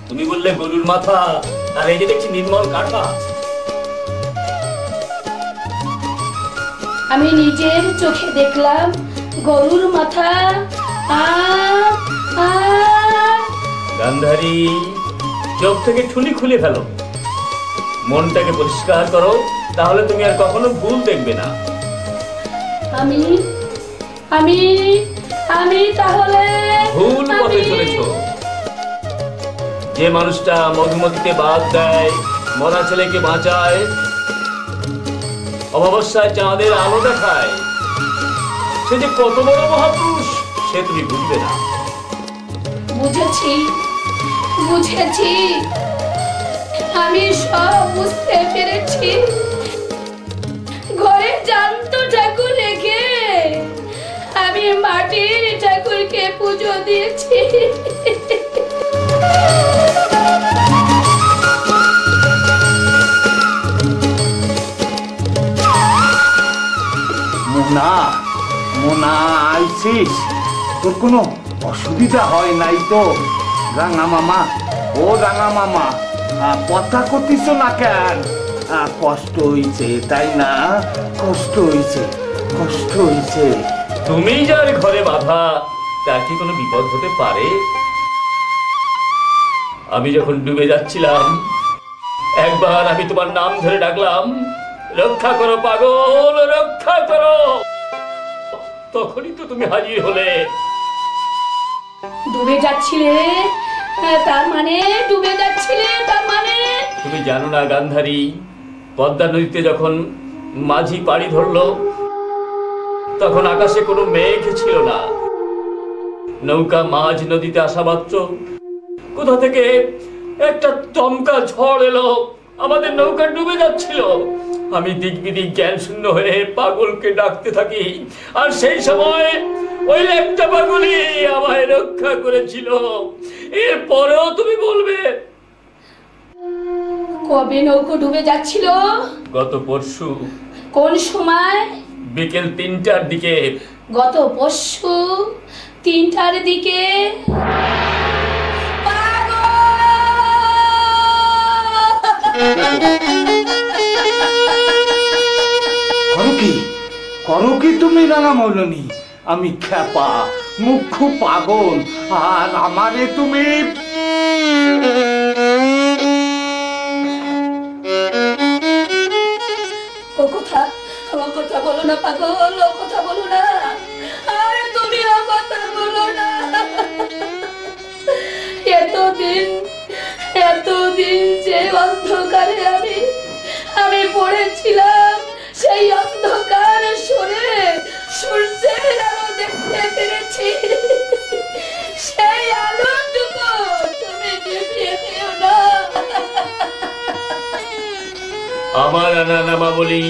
তুমি বললে গরুর মাথা, আর এই যে দেখছি নির্মল কাটা। আমি নিজের চোখে দেখলাম গরুর মাথা। গান্ধারী, চোখ থেকে ঠুলি খুলে ফেলো, মনটাকে পরিষ্কার করো, তাহলে তুমি আর কখনো ভুল দেখবে না। আমি আমি আমি তাহলে ভুল পথে চলেছো। যে মানুষটা মধুমতিতে বাদ দেয়, মরা ছেলেকে বাঁচায়, অমাবস্যায় চাঁদের আলো দেখায়, সে যে কত বড় মহাপুরুষ সে তুমি বুঝবে না। বুঝেছি বুঝেছি, আমি সব বুঝতে পেরেছি। ঘরে জ্যান্ত ঠাকুর রেখে আমি মাটির ঠাকুরকে পুজো দিয়েছি। মোনা মোনা আইছিস? তোর কোনো অসুবিধা হয় নাই তো? রাঙা মামা, ও রাঙা মামা, কথা করতিস না কেন? কষ্ট হইছে তাই না? কষ্ট হইছে, কষ্ট হইছে। তুমি যার ঘরে বাধা, তার কি কোনো বিপদ হতে পারে? আমি যখন ডুবে যাচ্ছিলাম, একবার আমি তোমার নাম ধরে ডাকলাম, রক্ষা করো পাগল, রক্ষা করো। তখনই তো তুমি হাজির হলে। ডুবে যাচ্ছিলে তার মানে? ডুবে যাচ্ছিলে তার মানে? তুমি জানো না গান্ধারী, পদ্মা নদীতে যখন মাঝি পাড়ি ধরলো, তখন আকাশে কোনো মেঘ ছিল না। নৌকা মাঝ নদীতে আসা মাত্র কোথা থেকে একটা দমকা ঝড় এলো, আমাদের নৌকা ডুবে যাচ্ছিল। আমি দিক বিদিক জ্ঞান শূন্য হয়ে পাগলকে ডাকতে থাকি, আর সেই সময় ওই একটা পাগলই আমায় রক্ষা করেছিল। এরপরেও তুমি বলবে? কবে নৌকো ডুবে যাচ্ছিল? গত পরশু। কোন সময়? বিকেল 3টার দিকে। গত পরশু 3টার দিকে? করো কি তুমি রাঙা মৌলনী? আমি খ্যাপা মুখ্য পাগল, আর আমারে তুমি ও কথা বলো না পাগল, ও কথা বলো না। আরে তুমি ও কথা বলো না। এতদিন যে অন্ধকারে আমি পড়েছিলাম, সেই অন্ধকার সরে সূর্যের আলো দেখতে পেরেছি। সেই আলোটুকু তুমি নিভিয়ে দিও না। আমার নামা বলি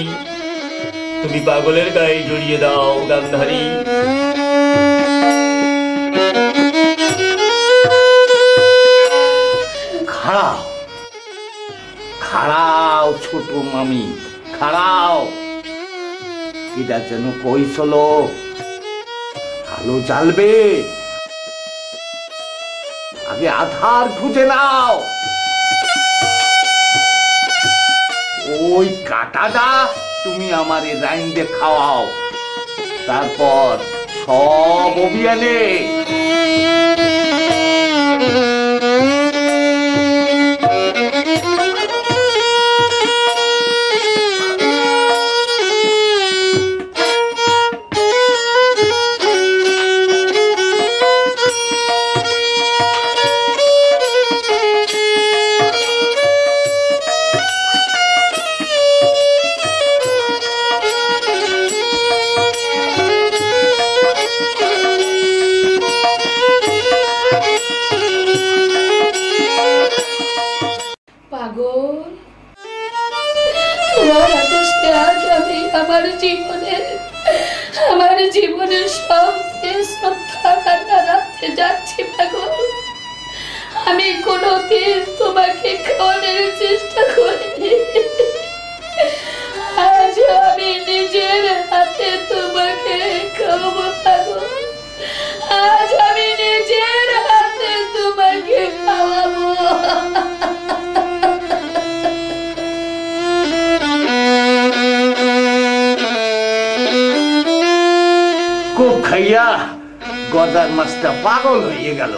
তুমি পাগলের গায়ে জড়িয়ে দাও গান্ধারী। খাড়াও খাড়াও ছোট মামি, খাড়াও। এটা যেন কইছিল আলো জ্বালবে, আগে আধার খুঁজে নাও। ওই কাটাটা তুমি আমারে রাইন্দে খাওয়াও, তারপর সব অভিযানে আমার জীবনের সবচেয়ে শ্রদ্ধা কান্না রাখতে যাচ্ছি পাগল। আমি কোনোদিন তোমাকে খাওয়ানোর চেষ্টা করিনি, আজ আমি নিজের হাতে তোমাকে খাওয়াবো পাগল। আজ আমি নিজের হাতে তোমাকে খাওয়াবো। খাইয়া গদার মাছটা পাগল হয়ে গেল,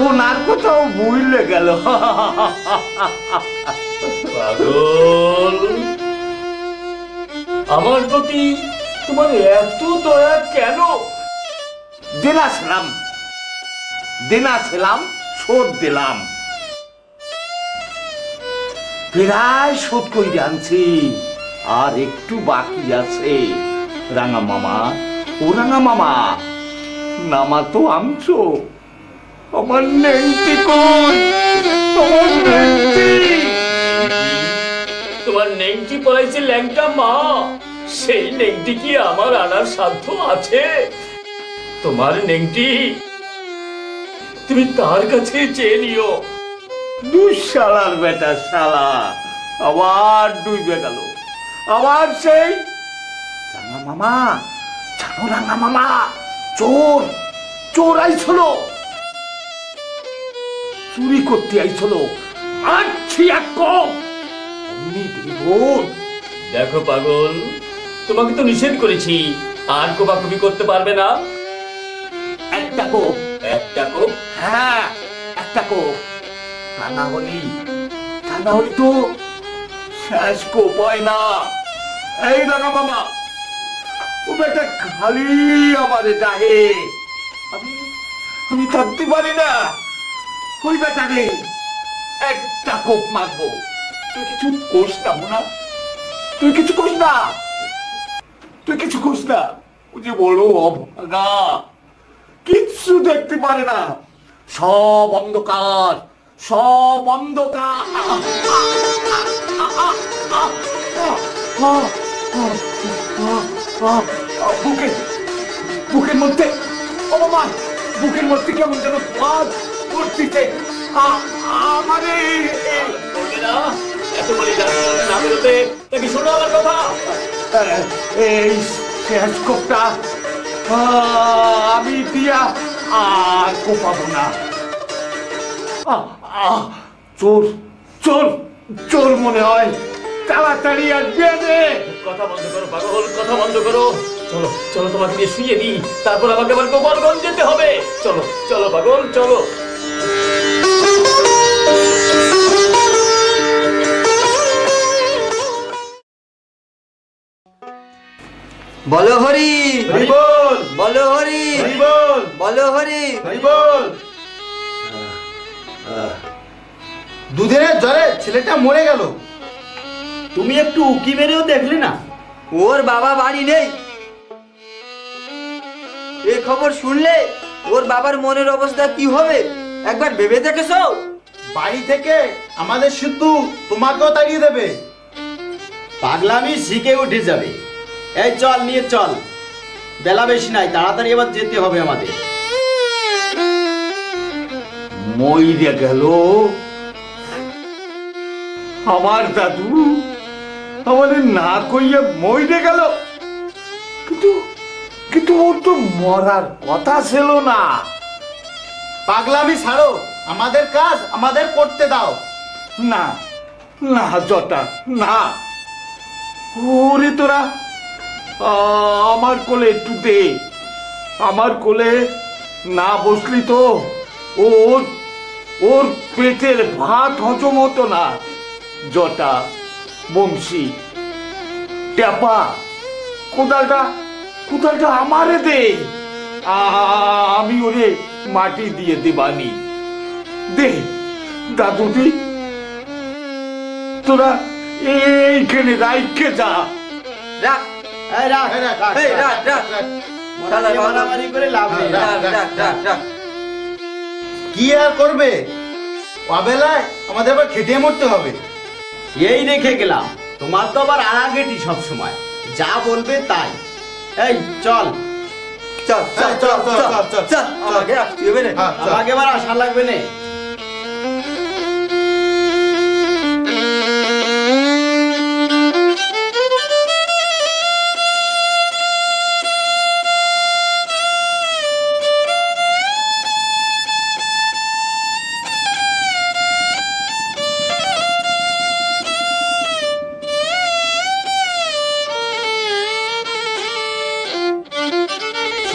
ওনার কোথাও ভুলে গেল। পাগল, আমার প্রতি তোমার এত দয়া কেন? দিনাছিলাম শোধ দিলাম, প্রায় শোধ করে আনছি, আর একটু বাকি আছে। রাঙা মামা, ও রাঙা মামা, নামা তো আমছো, আমার নেংটি কই, আমার নেংটি। তোমার নেংটি পড়াইছে ল্যাংটা মা, সেই নেংটি কি আমার আনার সাধ্য আছে? তোমার নেংটি তুমি তার কাছে চেয়ে নিও। দুই শালার বেটা শালা আবার ডুবে গেল, আবার সেই রাঙা মামা। জানো রাঙা মামা, চোর চোর আইছিল, চুরি করতে আইছিল। আচ্ছি এক কম অমনি দেবন। দেখো পাগল, তোমাকে তো নিষেধ করেছি, আর কোপাকুপি করতে পারবে না। একটা কোপ, একটা কোপ? হ্যাঁ একটা কোপ। তা না হলি তো শেষ কোপ হয় না। এই রাঙা মামা, ও বেটা খালি আমারে ডাহে, আমি থাকতে পারি না। ওই বেটাকে একটা কোপ মারবো। তুই কিছু কোস না মোনা, তুই কিছু কোস না, তুই কিছু কোস না। ও যে বড় অভাগা, কিচ্ছু দেখতে পারে না, সব অন্ধকার, সব অন্ধকার। বুকের মধ্যে অপমান, বুকের মধ্যে কেমন যেন বাদ করতেছে আমারে। এত বলি না বেরোতে, নাকি শোনো আমার কথা। এই শেষ কোপটা আমি দিয়া আর কোপাবো না। চোর চোর চোর মনে হয়, তাড়াতাড়ি আসবে রে। কথা বন্ধ করো পাগল, কথা বন্ধ করো। চলো চলো, তোমাকে নিয়ে শুয়ে দিই, তারপর আমাকে আবার গোপালগঞ্জ যেতে হবে। চলো চলো পাগল, চলো। বলো হরি, হরি বল, বলো হরি, হরি বল, বলো হরি। হরি বল। দুদিনের জ্বরে ছেলেটা মরে গেল। তুমি একটু উকি মেরেও দেখলে না? ওর বাবা বাড়ি নেই। এই খবর শুনলে ওর বাবার মনের অবস্থা কি হবে একবার ভেবে দেখেছো? বাড়ি থেকে আমাদের শুধু তোমাকেও তাড়িয়ে দেবে। পাগলামি শিখে উঠে যাবে। এই চল, নিয়ে চল, বেলা বেশি নাই, তাড়াতাড়ি এবার যেতে হবে আমাদের। মইরে গেল আমার দাদু, আমাদের না কইয়া মইরে গেল। কিন্তু কিন্তু ওর তো মরার কথা ছিল না। পাগলামি ছাড়ো, আমাদের কাজ আমাদের করতে দাও। না না জটা না, ওরে তোরা আমার কোলে একটু দে। আমার কোলে না বসলি তো ওর ওর পেটের ভাত হজম হতো না। জটা, বংশী, ট্যাপা, কোদালটা আমারে দে, আমি ওরে মাটি দিয়ে দেবানি। দে দাদুটি, তোরা এইখানে রাইখে যা। রাখ, এই রাখ, এই রাখ, রাখ। মারামারি করে লাভ নেই। রাখ, রাখ, রাখ, রাখ। কি আর করবে, অবেলায় আমাদের আবার খেটে মরতে হবে। এই রেখে গেলাম, তোমার তো আবার আড়াগেটি সব সময়, যা বলবে তাই। এই চল চল চল চল চল চল চল, আমাকে আসতে হবে রে। আমাকে এবার আশা লাগবে না।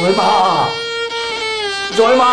জয় মা, জয় মা।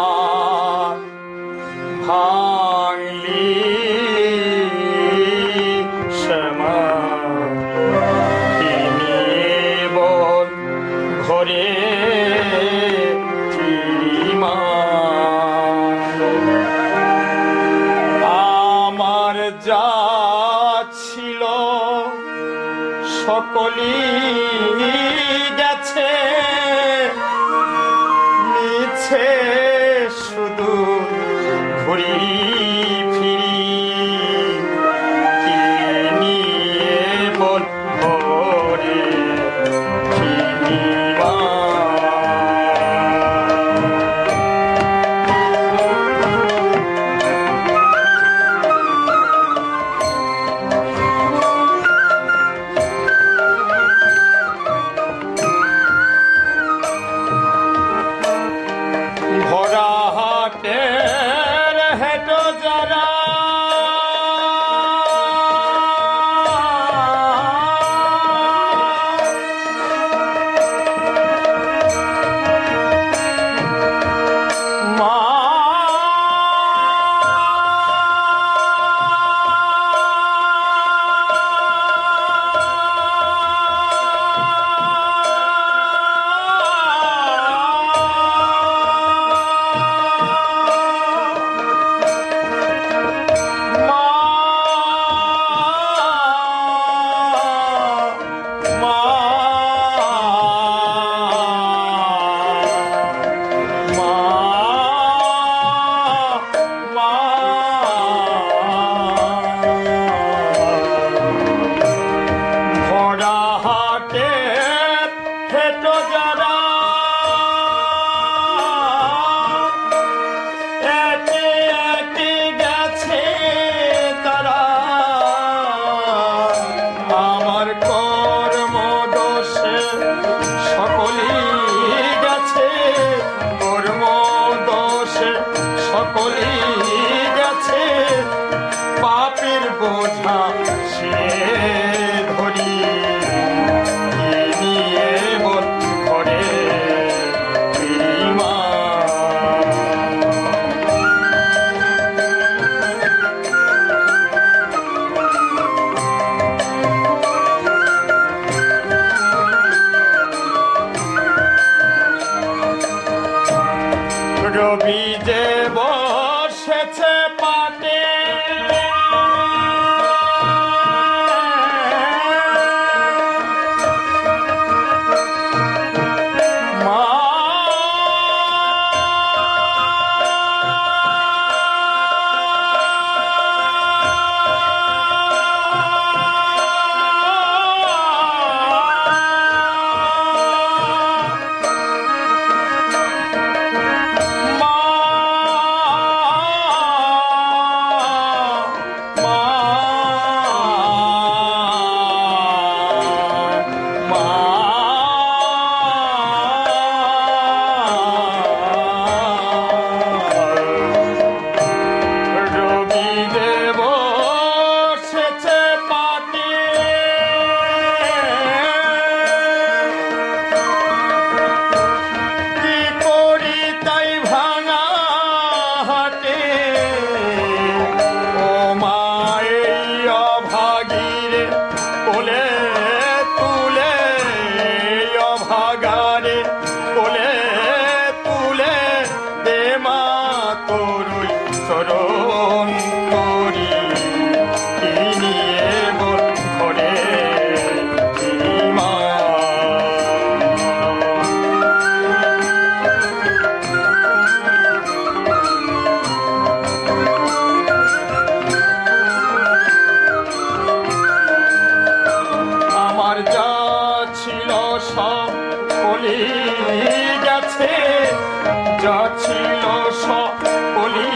হাত ভাঙলি শ্যামা বল ঘরে ফিরিমা আমার যা ছিল সকলই গেছে মিছে শুধু ঘুরি ফিরি কি নিয়ে বল ঘরে ফিরিমা ভরা হাটের হেঁটো যারা মা ভরা হাটে হেঁটো যারা একে একে গেছে তারা আমার কর্ম দোষে সকলই গেছে কর্ম দোষে সকলই গেছে পাপের বোঝা সে ধরি কি নিয়ে বল ঘরে ফিরিমা রবি যে বসেছে পাটে মা রবি দেব সেচে পাটি কি করি তাই ভাঙা হাটে ও মায়ের অভাগীরে কোলে তুলে অভাগারে কোলে তুলে দে মা তোরই চরণ করি কি নিয়ে বল ঘরে ফিরিমা আমার যা ছিল সব কলি গেছে যা ছিল সব কলি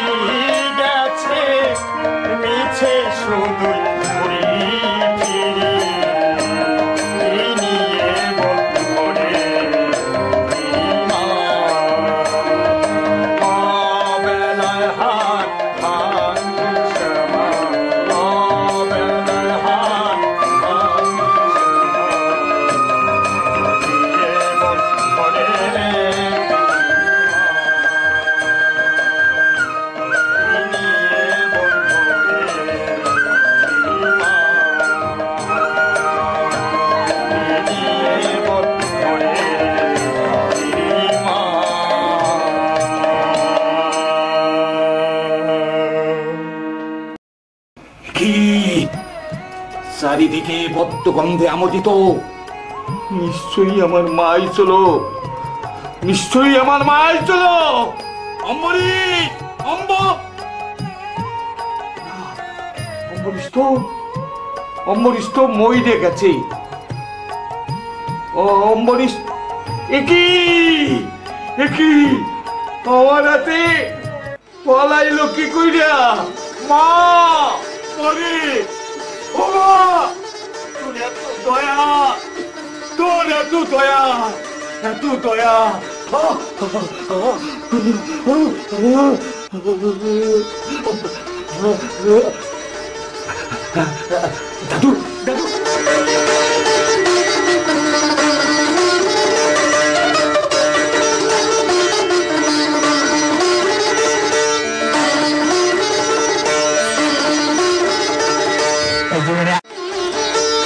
গেছে মিছে শুধু ঘুরি ফিরি কি নিয়ে বল ঘরে ফিরিমা অবেলায় হাত ভাঙছে মা অবেলায় হাত ভাঙছে মা দিয়ে বল ঘরে চারিদিকে পদ্ম গন্ধে আমোদিত। নিশ্চয়ই আমার মাই চলো, নিশ্চয়ই আমার মাই চলো। অম্বরীশ, অম্বরীশ তো মইরে গেছে। ও অম্বরীশ, একই আমার হাতে পলাইলো কি কইরা? মা মরে, ও মা, তোর এত দয়া, তোর এত দয়া, এত দয়া। দাদু, দাদু,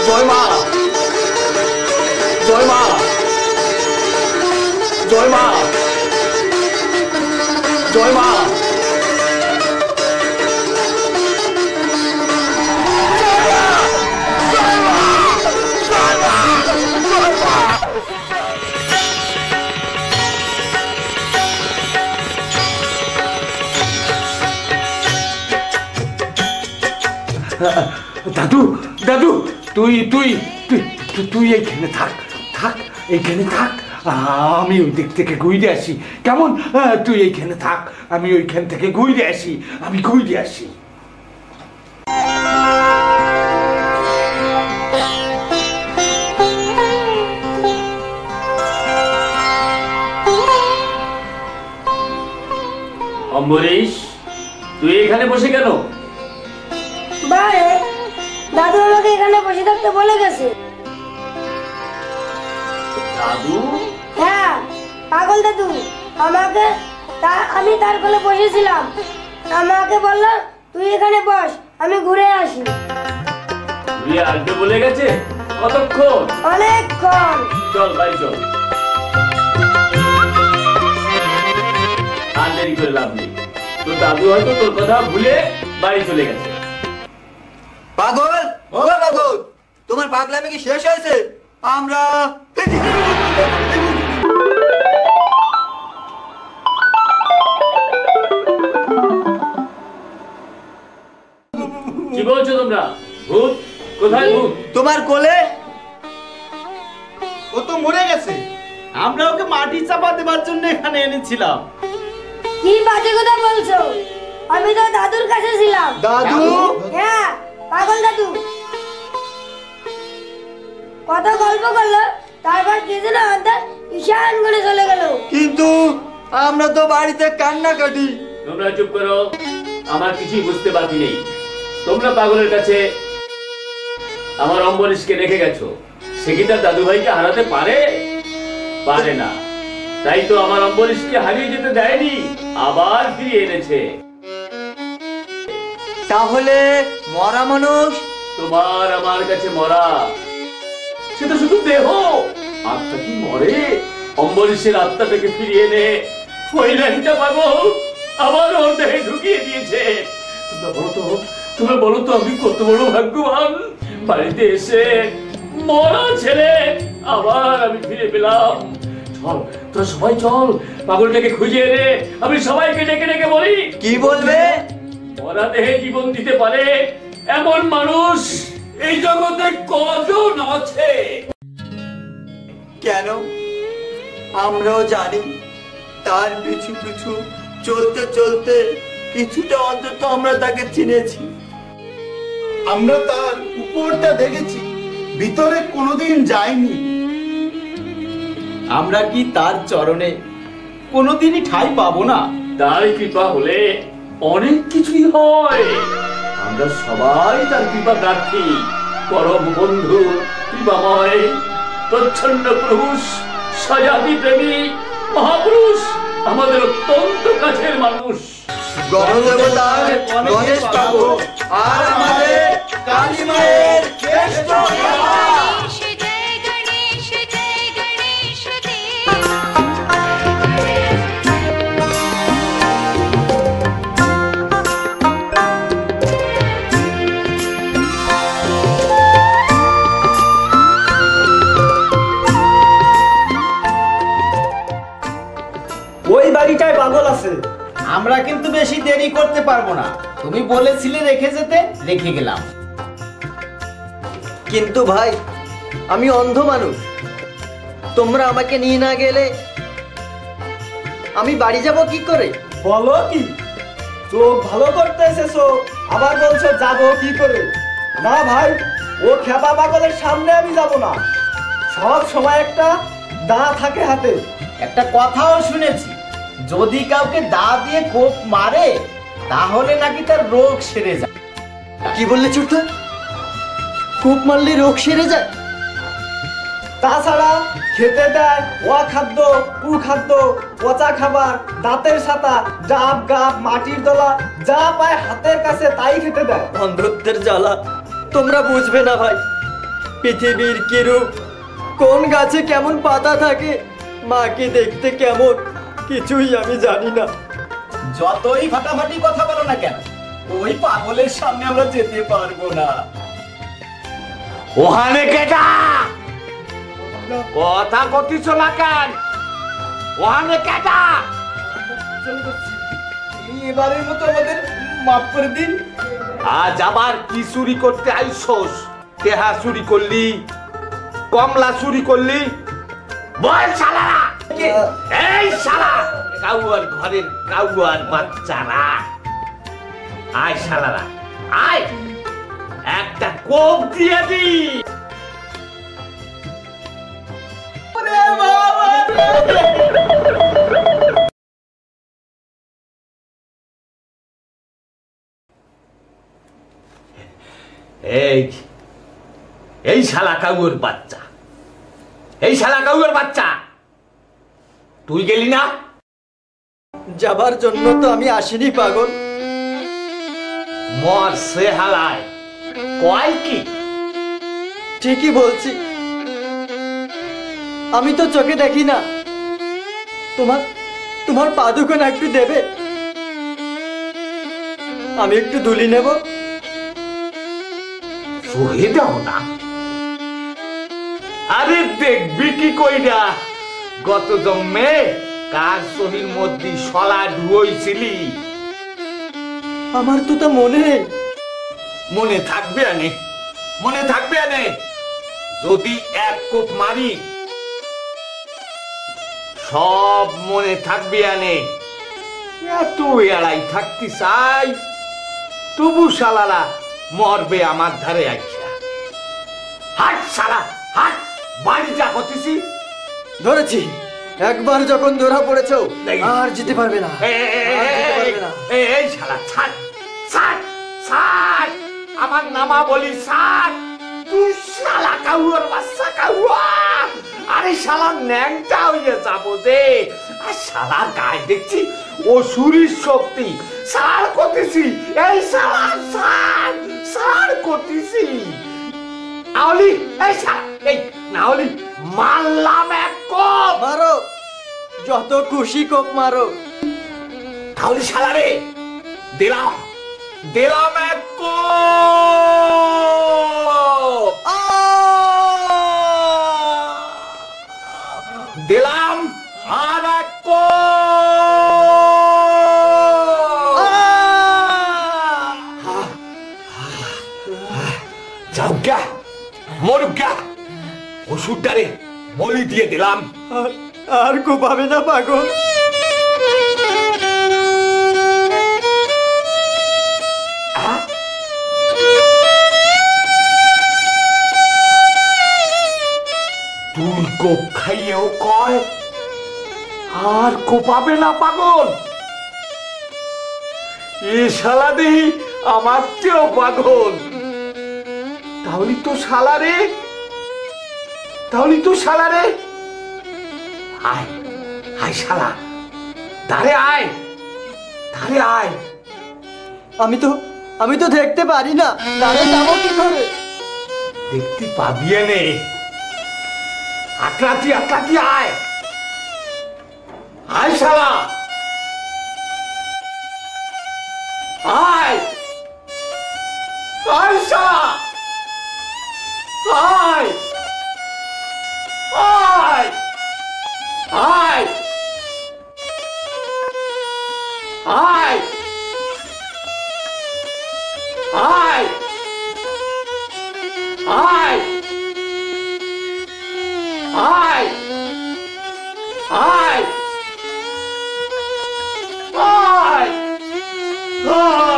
জয় মা, জয় মা, জয় মা, জয় মা। দাদু, দাদু, তুই তুই তুই তুই এইখানে থাক, থাক, এইখানে থাক। আমি ওই দিক থেকে ঘুরে আসি, কেমন? তুই এইখানে থাক, আমি ওইখান থেকে ঘুরে আসি, আমি ঘুরে আসি। অম্বরীশ, তুই এখানে বসে কেন? বাইরে দাদু আমাকে এখানে বসে থাকতে বলে গেছে। দাদু? হ্যাঁ, পাগল দাদু। আমি তার কোলে বসেছিলাম, আমাকে বলল তুই এখানে বস, আমি ঘুরে আসি। ঘুরে আসবে বলে গেছে? কতক্ষণ? অনেকক্ষণ। চল বাড়ি চল, আর দেরি করে লাভ নেই। তোর দাদু হয়তো তোর কথা ভুলে বাড়ি চলে গেছে। পাগল, ও পাগল, তোমার পাগলামি কি শেষ হয়েছে? আমরা কি বলছো তোমরা? ভূত? কোথায় ভূত? তোমার কোলে। ও তো মরে গেছে, আমরা ওকে মাটি চাপা দেবার জন্য এখানে এনেছিলাম। কি বাজে কথা বলছো? আমি তো দাদুর কাছে ছিলাম। দাদু? হ্যাঁ, পাগল দাদু। কত গল্প করলো, তারপর কি যেন আন্দাজ ঈশান করে চলে গেল। কিন্তু আমরা তো বাড়িতে কান্নাকাটি। তোমরা চুপ করো, আমার কিছুই বুঝতে বাকি নেই। তোমরা পাগলের কাছে আমার অম্বরীশকে রেখে গেছো, সে কি তার দাদু ভাইকে হারাতে পারে? পারে না, তাই তো আমার অম্বরীশকে হারিয়ে যেতে দেয়নি, আবার ফিরিয়ে এনেছে। তাহলে মরা মানুষ? তোমার আমার কাছে মরা, সে তো শুধু দেহ, আত্মা কি মরে? অম্বরীশের আত্মাটাকে ফিরিয়ে এনে ওই ল্যাংটা পাগল আবার ওর দেহে ঢুকিয়ে দিয়েছে। তোমরা বলো তো আমি কত বড় ভাগ্যবান, বাড়িতে এসে মরা ছেলে আবার আমি ফিরে পেলাম। চল তোরা সবাই চল, পাগলটাকে খুঁজে এনে আমি সবাইকে ডেকে ডেকে বলি। কি বলবে? মরা দেহে জীবন দিতে পারে এমন মানুষ এই জগতে কজন আছে? কেন? আমরাও জানি তার পিছু পিছু চলতে চলতে কিছুটা অন্তত আমরা তাকে চিনেছি। আমরা তার উপরটা দেখেছি, ভিতরে কোনোদিন যাইনি। আমরা কি তার চরণে কোনোদিনই ঠাঁই পাবো না? তার কৃপা হলে অনেক কিছুই হয়। আমরা সবাই তার কৃপা প্রার্থী। পরম বন্ধু, কৃপাময়, প্রচ্ছন্ন পুরুষ, সজাতি প্রেমী মহাপুরুষ, আমাদের অত্যন্ত কাছের মানুষ। গণদেবতার গণেশ বাবু আর আমাদের কালী মায়ের শ্রেষ্ঠ ওই বাড়িটায় পাগল আছে। আমরা কিন্তু বেশি দেরি করতে পারবো না, তুমি বলেছিলে রেখে যেতে, রেখে গেলাম। কিন্তু ভাই আমি অন্ধ মানুষ, তোমরা আমাকে নিয়ে না গেলে আমি বাড়ি যাব কি করে? বলো কি, চোখ ভালো করতে এসেছো আবার বলছো যাবো কি করে? না ভাই, ও খেপা পাগলের সামনে আমি যাব না। সব সময় একটা দা থাকে হাতে। একটা কথাও শুনেছি, যদি কাউকে দা দিয়ে কোপ মারে তাহলে নাকি তার রোগ সেরে যায়। কি বললে ছোট্ট? কূপ মারলে রোগ সেরে যায়? তাছাড়া খেতে দেয় খাদ্য, কুখাদ্য, পচা খাবার, দাঁতের সাতা, ডাব গাব, মাটির দলা, যা পায় হাতের কাছে তাই খেতে দেয়। অন্ধত্বের জ্বালা তোমরা বুঝবে না ভাই। পৃথিবীর কি রূপ, কোন গাছে কেমন পাতা থাকে, মাকে দেখতে কেমন, কিছুই আমি জানি না। যতই ফাটাফাটি কথা বলো না কেন, ওই পাগলের সামনে আমরা যেতে পারবো না। ওখানে কেটা কথা কতিছ না কেন? ওখানে কেটা? এবারের মতো আমাদের মাফ করে দিন। আজ আবার কি চুরি করতে আইসোস? তেহা চুরি করলি, কমলা চুরি করলি, বল শালারা। এই শালা কাউয়ার ঘরের কাউয়ার বাচ্চারা, আয় শালারা আয়, একটা কোপ দিয়ে দি। এই শালা কাউয়ার বাচ্চা, এই শালা কাউয়ার বাচ্চা, তুই গেলি না? যাবার জন্য তো আমি আসিনি পাগল। মর সে হালায় কয় কি? ঠিকই বলছি, আমি তো চোখে দেখি না। তোমার পা দুখানা একটু দেবে? আমি একটু ধুলি নেব। সহে দাও না। আরে দেখবি কি কইরা, গত জন্মে কার সহির মধ্যে শলা ঢুইছিলি? আমার তো তা মনে নেই। মনে থাকবে আনে, মনে থাকবে আনে। যদি এক কোপ মারি সব মনে থাকবে আনে। এত এড়াই থাকতে চাই, তবু শালারা মরবে আমার ধারে আইসা। হাট শালা হাট, বাড়ি যা হতেছি। ধরেছি, একবার যখন ধরা পড়েছো আর যেতে পারবে না। এই শালা ছাড় ছাড় ছাড়, আমার নামা বলি ছাড়। তুই শালা কাউয়ার বাচ্চা কাউয়া। আরে শালা ন্যাংটা হইয়া যাবো যে। আর শালার গায়ে দেখছি অসুরের শক্তি। ছাড় করতেছি, এই শালা ছাড় ছাড় করতেছি। নাহলে এই শালা, এই নাহলে মারলাম এক কোপ। মারো, যত খুশি কোপ মারো। তাহলে শালা রে দিলাম দিলাম এক কোপ, দিলাম আর এক কোপ। যাও গা, মরুক গা। ওষুধটারে বলি দিয়ে দিলাম। আর কোপাবে না পাগল। তুই কোপ খাইয়েও কয় আর কোপাবে না পাগল। এ শালা দেহি আমার চেয়েও পাগল। তাহলে তো শালা রে, তাহলে তো শালা রে। আয় আয় শালা, ধারে আয়, ধারে আয়। আমি তো দেখতে পারি না, ধারে যাবো কি করে? দেখতে পাবি নে, আকলাতি আকলাতি আয়, আয় শালা আয়, আয় শালা আয়, আয় আয় আয় আয় আয় আয় আয় আয় আয়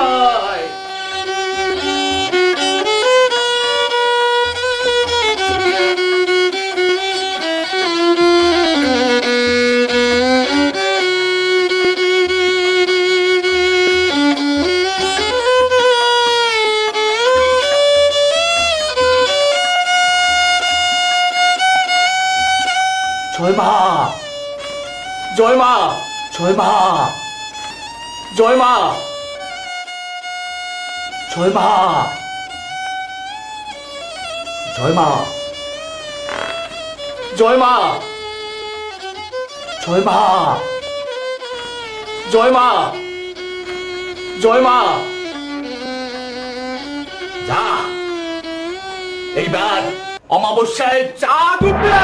জয় মা জয় মা জয় মা জয় মা জয় মা জয় মা জয় মা জয় মা জয় মা জয় মা যা এইবার অমাবস্যায় চাঁদ উঠবে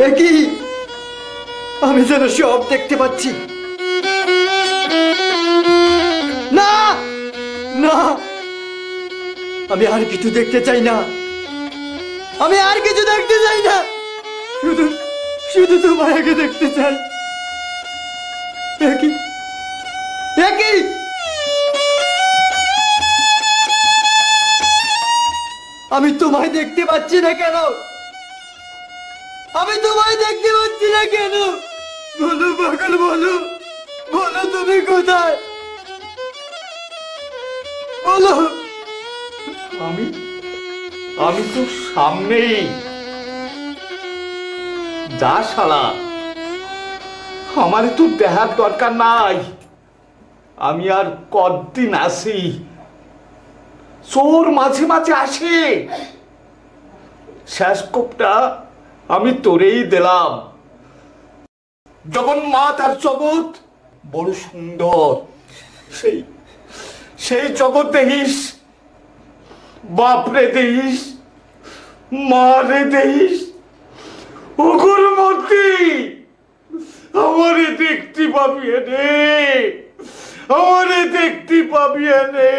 একই আমি যেন সব দেখতে পাচ্ছি। না না, আমি আর কিছু দেখতে চাই না, আমি আর কিছু দেখতে চাই না, শুধু শুধু তোমার আগে দেখতে চাই। একই একই আমি তোমায় দেখতে পাচ্ছি না কেন? আমি তোমায় দেখতে পাচ্ছি না কেন? বলো পাগল, বলো বলো তুমি কোথায়? বলো। আমি আমি তো সামনেই। যা শালা, আমার তো দেখার দরকার নাই। আমি আর কতদিন আসি? চোর মাঝে মাঝে আসে। শেষ কোপটা আমি তোরেই দিলাম। জগন্নাথ আর জগৎ বড় সুন্দর। সেই সেই জগৎ দেখিস, বাপরে দেখিস, মারে দেখিস, ওগুর মধ্যে আমারে দেখতে পাবি রে, আমারে দেখতে পাবি রে।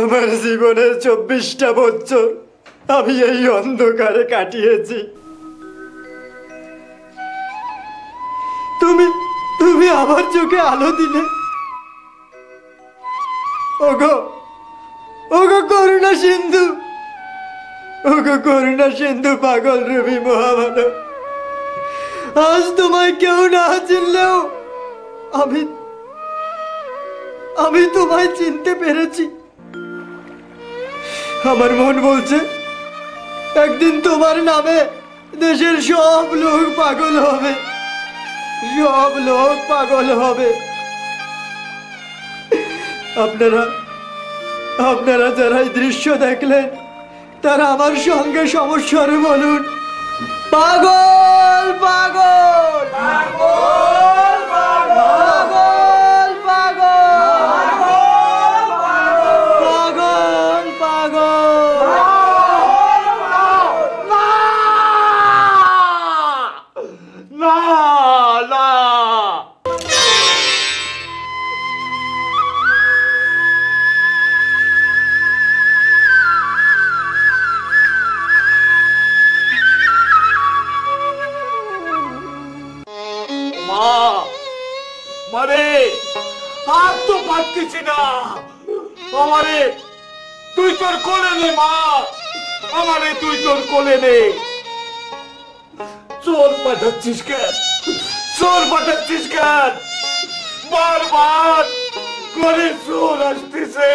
আমার জীবনের 24টা বছর আমি এই অন্ধকারে কাটিয়েছি। তুমি তুমি আমার চোখে আলো দিলে। ওগো ওগো করুণা সিন্ধু, ওগো করুণা সিন্ধু, পাগল রবি মহামানব, আজ তোমায় কেউ না চিনলেও আমি আমি তোমায় চিনতে পেরেছি। আমার মন বলছে একদিন তোমার নামে দেশের সব লোক পাগল হবে, সব লোক পাগল হবে। আপনারা আপনারা যারা এই দৃশ্য দেখলেন তারা আমার সঙ্গে সমস্যারে বলুন পাগল পাগল পাগল পাগল পাগল পাগল। না না, মারে আর তো পারতেছি না। আমারে তুই তোর কোলে নে মা, আমারে তুই তোর কোলে নে। চোর পাঠাচ্ছিস কেন? চোর পাঠাচ্ছিস কেন? বারবার করে চোর আসতেছে,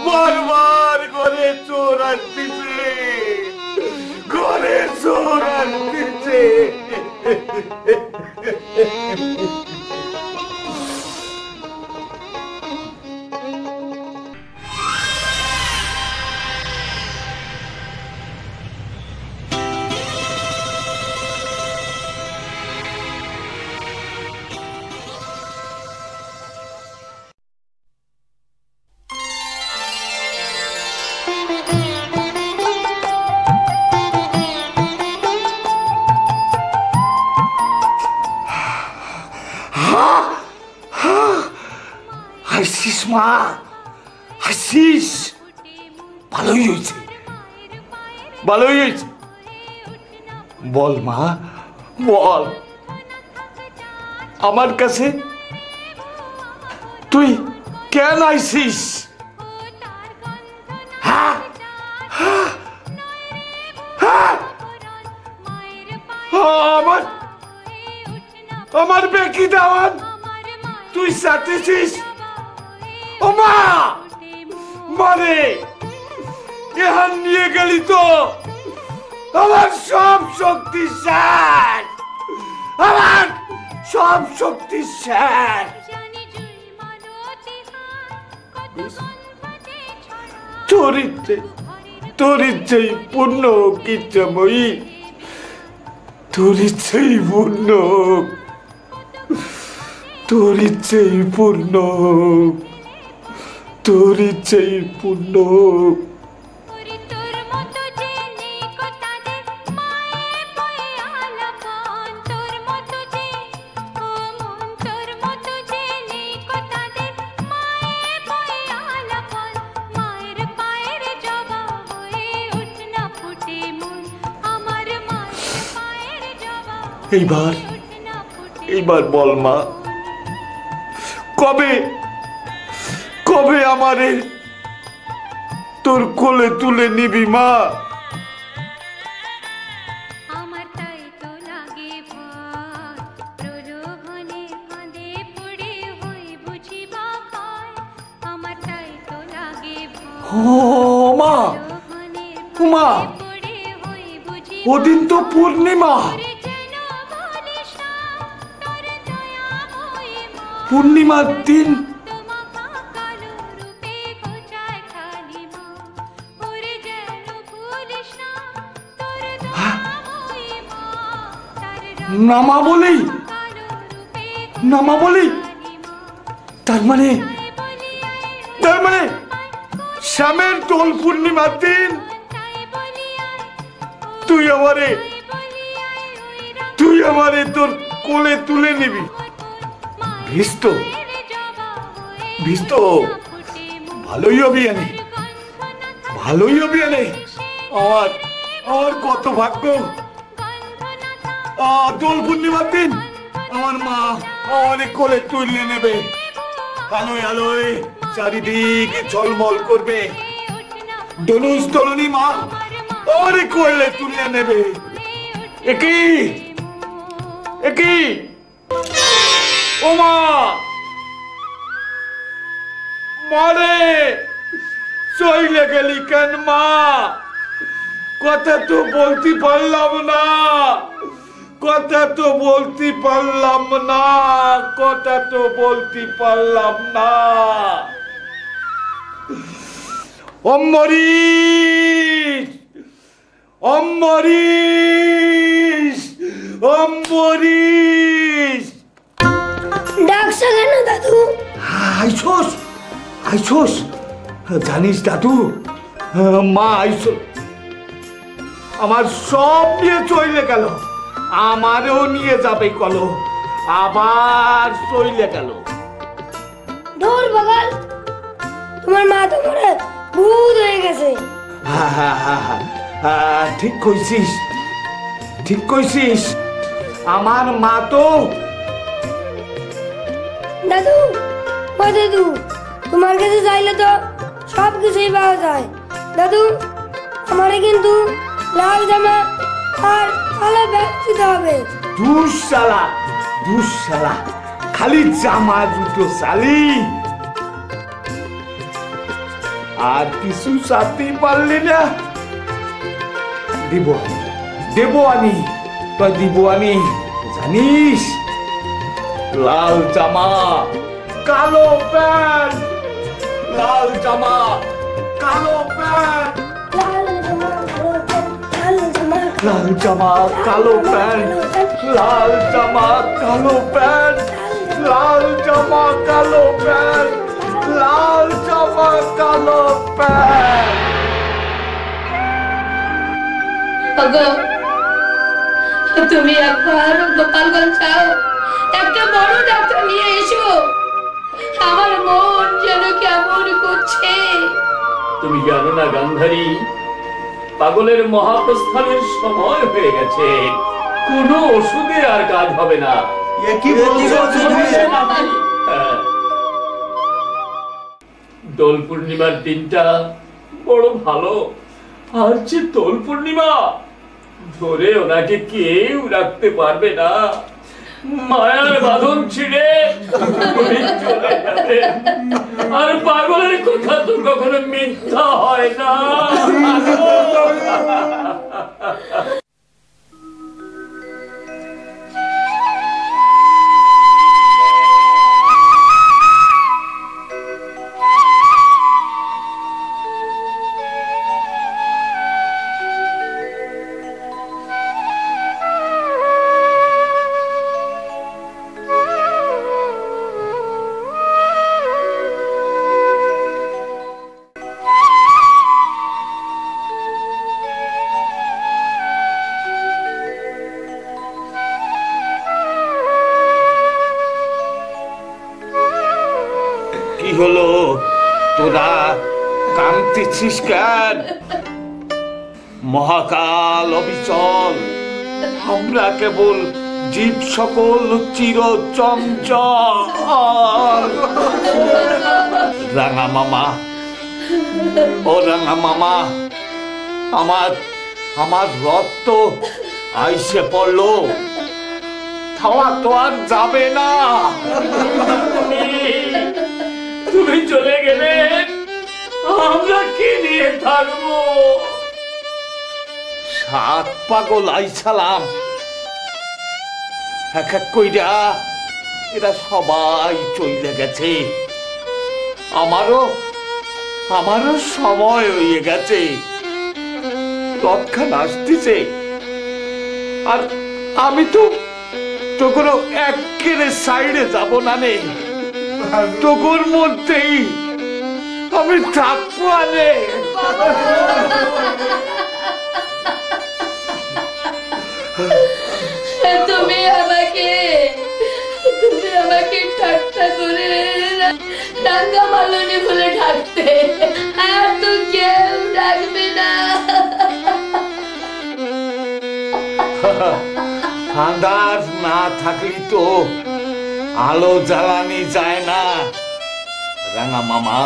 বারবার করে চোর আসতেছে, ঘরে চোর আসতেছে। হাসিস মা, হাসিস, ভালোই হয়েছে, ভালোই হয়েছে। বল মা, বল আমার কাছে তুই কেন আইসিস? হ্যাঁ, হ্যাঁ, হ্যাঁ, আমার আমার বেকি দেওয়ান তুই সাথেছিস? ও মা, মারে এহান নিয়ে গেলি তো আমার সব শক্তি শেষ, আমার সব শক্তি শেষ। তোর ইচ্ছেই পূর্ণ কিচ্ছাময়ী, তোর ইচ্ছেই পূর্ণ, তোর ইচ্ছেই পূর্ণ, তোর ইচ্ছেই পূর্ণ। এইবার বল মা, কবে কবে আমারে তোর কোলে তুলে নিবি মা? মা, মা, ওদিন তো পূর্ণিমা, পূর্ণিমার দিন নামাবলি, তার মানে শ্যামের দোল পূর্ণিমার দিন তুই আমারে তোর কোলে তুলে নিবি। ভিস্ত ভালোই হবে আনে, ভালোই হবে আনে। আমার কত ভাগ্য, দোল পূর্ণিমার দিন আমার মা আমারে কোলে তুলে নেবে, আলোয় আলোয় চারিদিকে ঝলমল করবে, ধনুষ তরুণী মা আমারে কোলে তুলে নেবে। একই ও মা, মারে চইলে গেলি কেন মা? কথা তো বলতে পারলাম না, কথা তো বলতে পারলাম না, কথা তো বলতে পারলাম না। অম্বরীশ, অম্বরীশ, অম্বরীশ, ডাকছো কেন দাদু? আইসোস, জানিস দাদু, মা আইসো আমার সব নিয়ে চলে গেল, আমারও নিয়ে যাবে কলো, আবার চলে গেল। দূর বগল, তোমার মা তো মরে ভূত হয়ে গেছে। ঠিক কইছিস, ঠিক কইছিস, আমার মা তো। দাদু, ও দাদু, তোমার কাছে চাইলে তো সব কিছুই পাওয়া যায়। দাদু, আমারে কিন্তু লাল জামা আর তাহলে ব্যাগ দিতে হবে। দুঃশালা খালি জামা দুটো চালি আর কিছু চাতে পারলি না। দেব আমি জানিস, লাল জামা কালো প্যান্ট, লাল জামা কালো প্যান্ট, লাল জামা কালো প্যান্ট, লাল জামা কালো প্যান্ট, লাল জামা কালো প্যান্ট, লাল জামা কালো প্যান্ট। তুমি একবার গোপালগঞ্জ যাও, একটা বড় ডাক্তার নিয়ে এসো, আমার মন যেন কেমন করছে। তুমি জানো না গান্ধারী, পাগলের মহাপ্রস্থানের সময় হয়ে গেছে, কোনো ওষুধে আর কাজ হবে না। হ্যাঁ। দোল পূর্ণিমার দিনটা বড় ভালো, আর যে দোল পূর্ণিমা ধরে ওনাকে কেউ রাখতে পারবে না, মায়ার বাঁধন ছিঁড়ে উনি চলে যাবে। আর পাগলের কথা তো কখনো মিথ্যা হয় না। কি হলো, তোরা কাঁদতেছিস কেন? মহাকাল অবিচল, আমরা কেবল জীব সকল চির চঞ্চল। রাঙা মামা, ও রাঙা মামা, আমার রথ তো আইসে পড়লো, খাওয়া তো আর যাবে না। তুমি চলে গেলে আমরা কি নিয়ে থাকবো? সাত পাগল আইসালাম, এক এক কইরা এরা সবাই চলে গেছে। আমারও সময় হয়ে গেছে, রথখান আসতেছে, আর আমি তো কোনো একেরে সাইডে যাব না নে, তোর মধ্যেই আমি থাকবো। আনে তুমি আমাকে ঠাট্টা করে রাঙ্গা মালনী বলে ডাকতে, আর তো কেউ ডাকবে না। আন্দাজ না থাকলে তো আলো জ্বালানি যায় না। রাঙা মামা,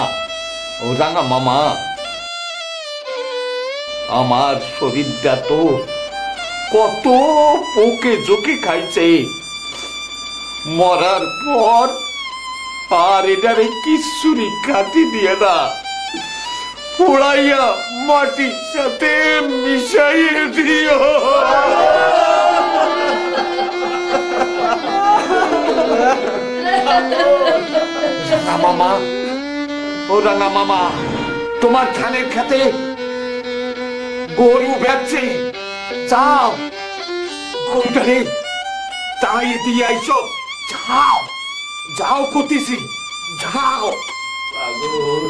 ও রাঙা মামা, আমার শরীরটা তো কত পোকে জোকে খাইছে, মরার পর আর এটারে কিচ্ছুরি কাটি দিয়ে না, পোড়াইয়া মাটির সাথে মিশাইয়ে দিও। রাঙা মামা, ও রাঙা মামা, তোমার ধানের খেতে গরু বেচছে, যাও গরুটারে তাড়িয়ে দিয়ে আইসো। যাও যাও করতেছি, যাও। পাগল,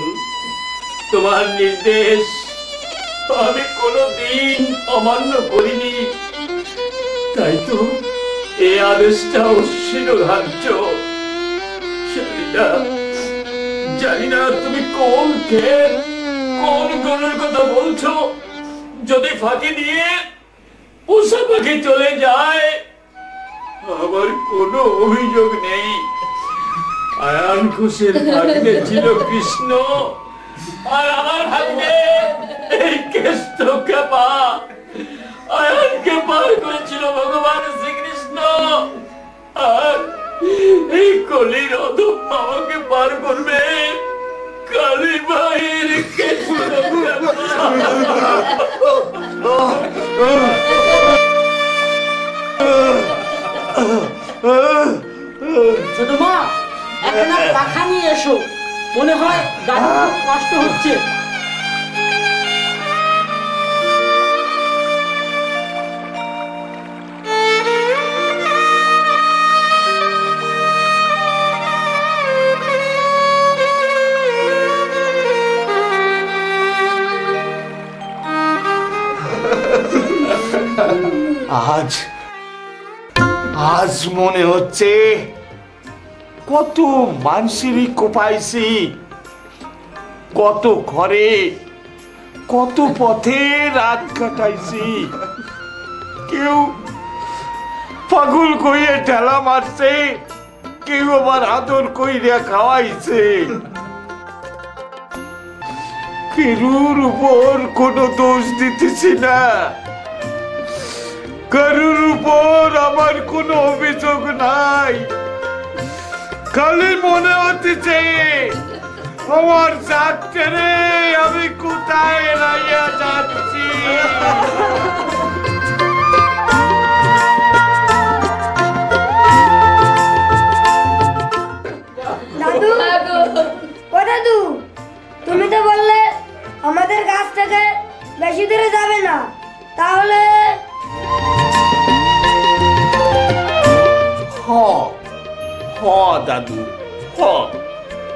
তোমার নির্দেশ আমি কোনোদিন অমান্য করিনি, তাই তো এই আদেশটাও শিরোধার্য। জানি না তুমি কোন ক্ষেত কোন গরুর কথা বলছো, যদি ফাঁকি দিয়ে পোষা পাখি চলে যায় আমার কোনো অভিযোগ নেই। আয়ান ঘোষের ভাগ্নে ছিল কৃষ্ণ, আর আমার ভাগ্নে এই কেষ্ট খেপা। আয়ানকে পাখা নিয়ে এসো, মনে হয় দাদুর খুব কষ্ট হচ্ছে। আজ আজ মনে হচ্ছে কত মানুষেরই কোপাইছি, কত ঘরে কত পথে রাত কাটাইছি। কেউ পাগল কইয়ে ঠেলা মারছে, কেউ আবার আদর কইরা খাওয়াইছে। কেউর উপর কোনো দোষ দিতেছি না, কারুর উপর আমার কোনো অভিযোগ নাই। খালি মনে হচ্ছে আমার জাত ছেড়ে আমি কোথায় রাইয়া যাচ্ছি। দাদু, ও দাদু, তুমি তো বললে আমাদের গাছ থেকে বেশি দূরে যাবে না, তাহলে দাদু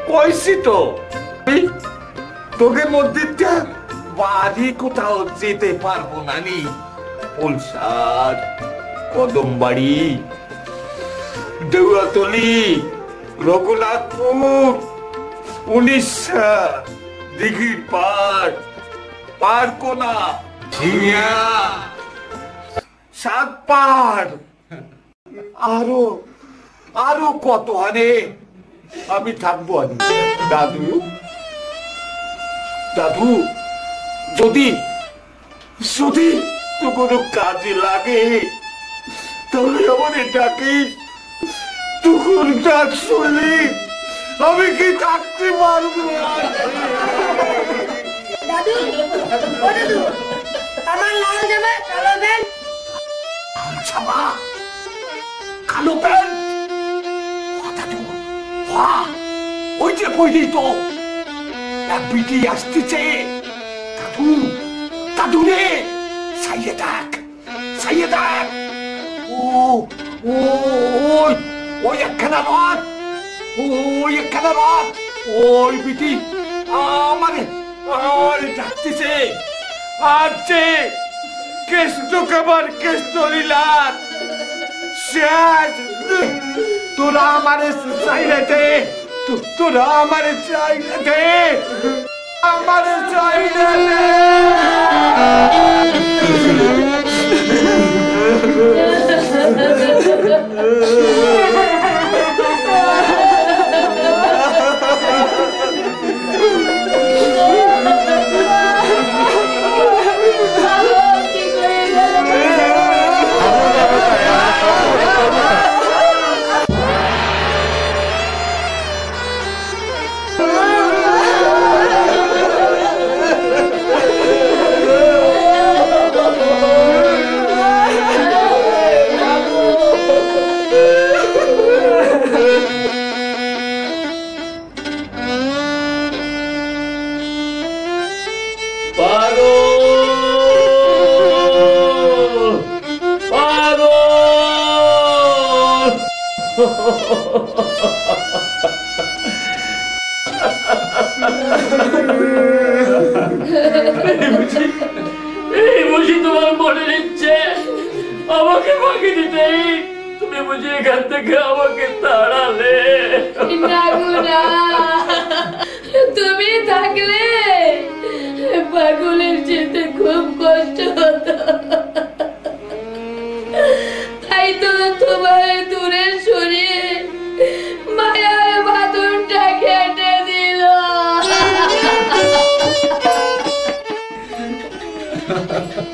কইছি তো, তোকে মধ্যে বাড়ি কোথাও যেতে পারবো না। নি পোলসার, কদমবাড়ি, দেউয়াতলি, রঘুনাথপুর, উড়িষ্যা, দিঘির পাড়, পারকোনা, ঝিঙা, সাতপাড়, আরো আরো কত হানে আমি থাকবো। দাদু দাদু, যদি যদি তো কোনো কাজে লাগে তাহলে আমার ডাকিস। তখন ডাক শুনলি আমি কি থাকতে পারবো? দাদু, ও দাদু, আমার লাল জামা কালো প্যান্ট। জামা কালো প্যান্ট? ওই যে কইলি তো এক বিটি আসতেছে। দাদু দাদু রে, সাইয়ে দেখ, সাইয়ে দেখ। ও ও ওই ওই একখানা রাত, ওই একখানা রাত, ওই বিটি আমারে আমারে ডাকতেছে। আছে কেষ্ট কাবার কেষ্ট লীলার শেষ। তোরা আমারে চাইলে দে, তোরা আমারে চাইলে দে, আমারে চাইলে দে। এই বুঝি তোমার মনে নিচ্ছে আমাকে ফাঁকি দিতেই তুমি বুঝি এখান থেকে আমাকে তাড়ালে? তুমি থাকলে পাগলের যেতে খুব কষ্ট হতো, তাই তো তোমার দূরে সরিয়ে মায়ার বাঁধনটা কেটে দিল।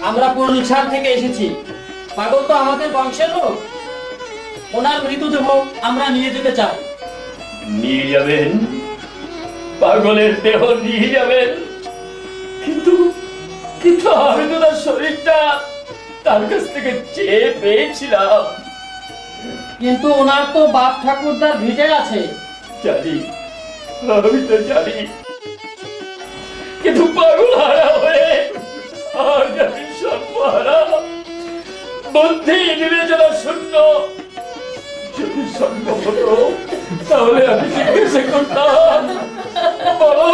আমরা পুরুলিয়া থেকে এসেছি। পাগল তো আমাদের বংশের লোক, ওনার মৃতদেহ আমরা নিয়ে যেতে চাই। নিয়ে যাবেন? পাগলের দেহ নিয়ে যাবেন? কিন্তু কিন্তু আমি তো তার শরীরটা তার কাছ থেকে চেয়ে পেয়েছিলাম। কিন্তু ওনার তো বাপ ঠাকুরদার ভিটে আছে, জানি, আমি তো জানি, কিন্তু পাগল হারা হয়ে আজ আমি সর্বহারা, বুদ্ধি বিবেচনা শূন্য। যদি সম্ভব হতো তাহলে আমি জিজ্ঞাসা করতাম, বলো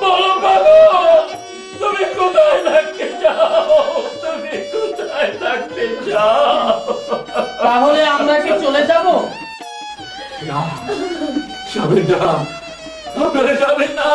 বলো পাগল, তুমি কোথায় থাকতে চাও, তুমি কোথায় থাকতে চাও? তাহলে আমরা কি চলে যাব? না, যাবেন না, আপনারা যাবেন না।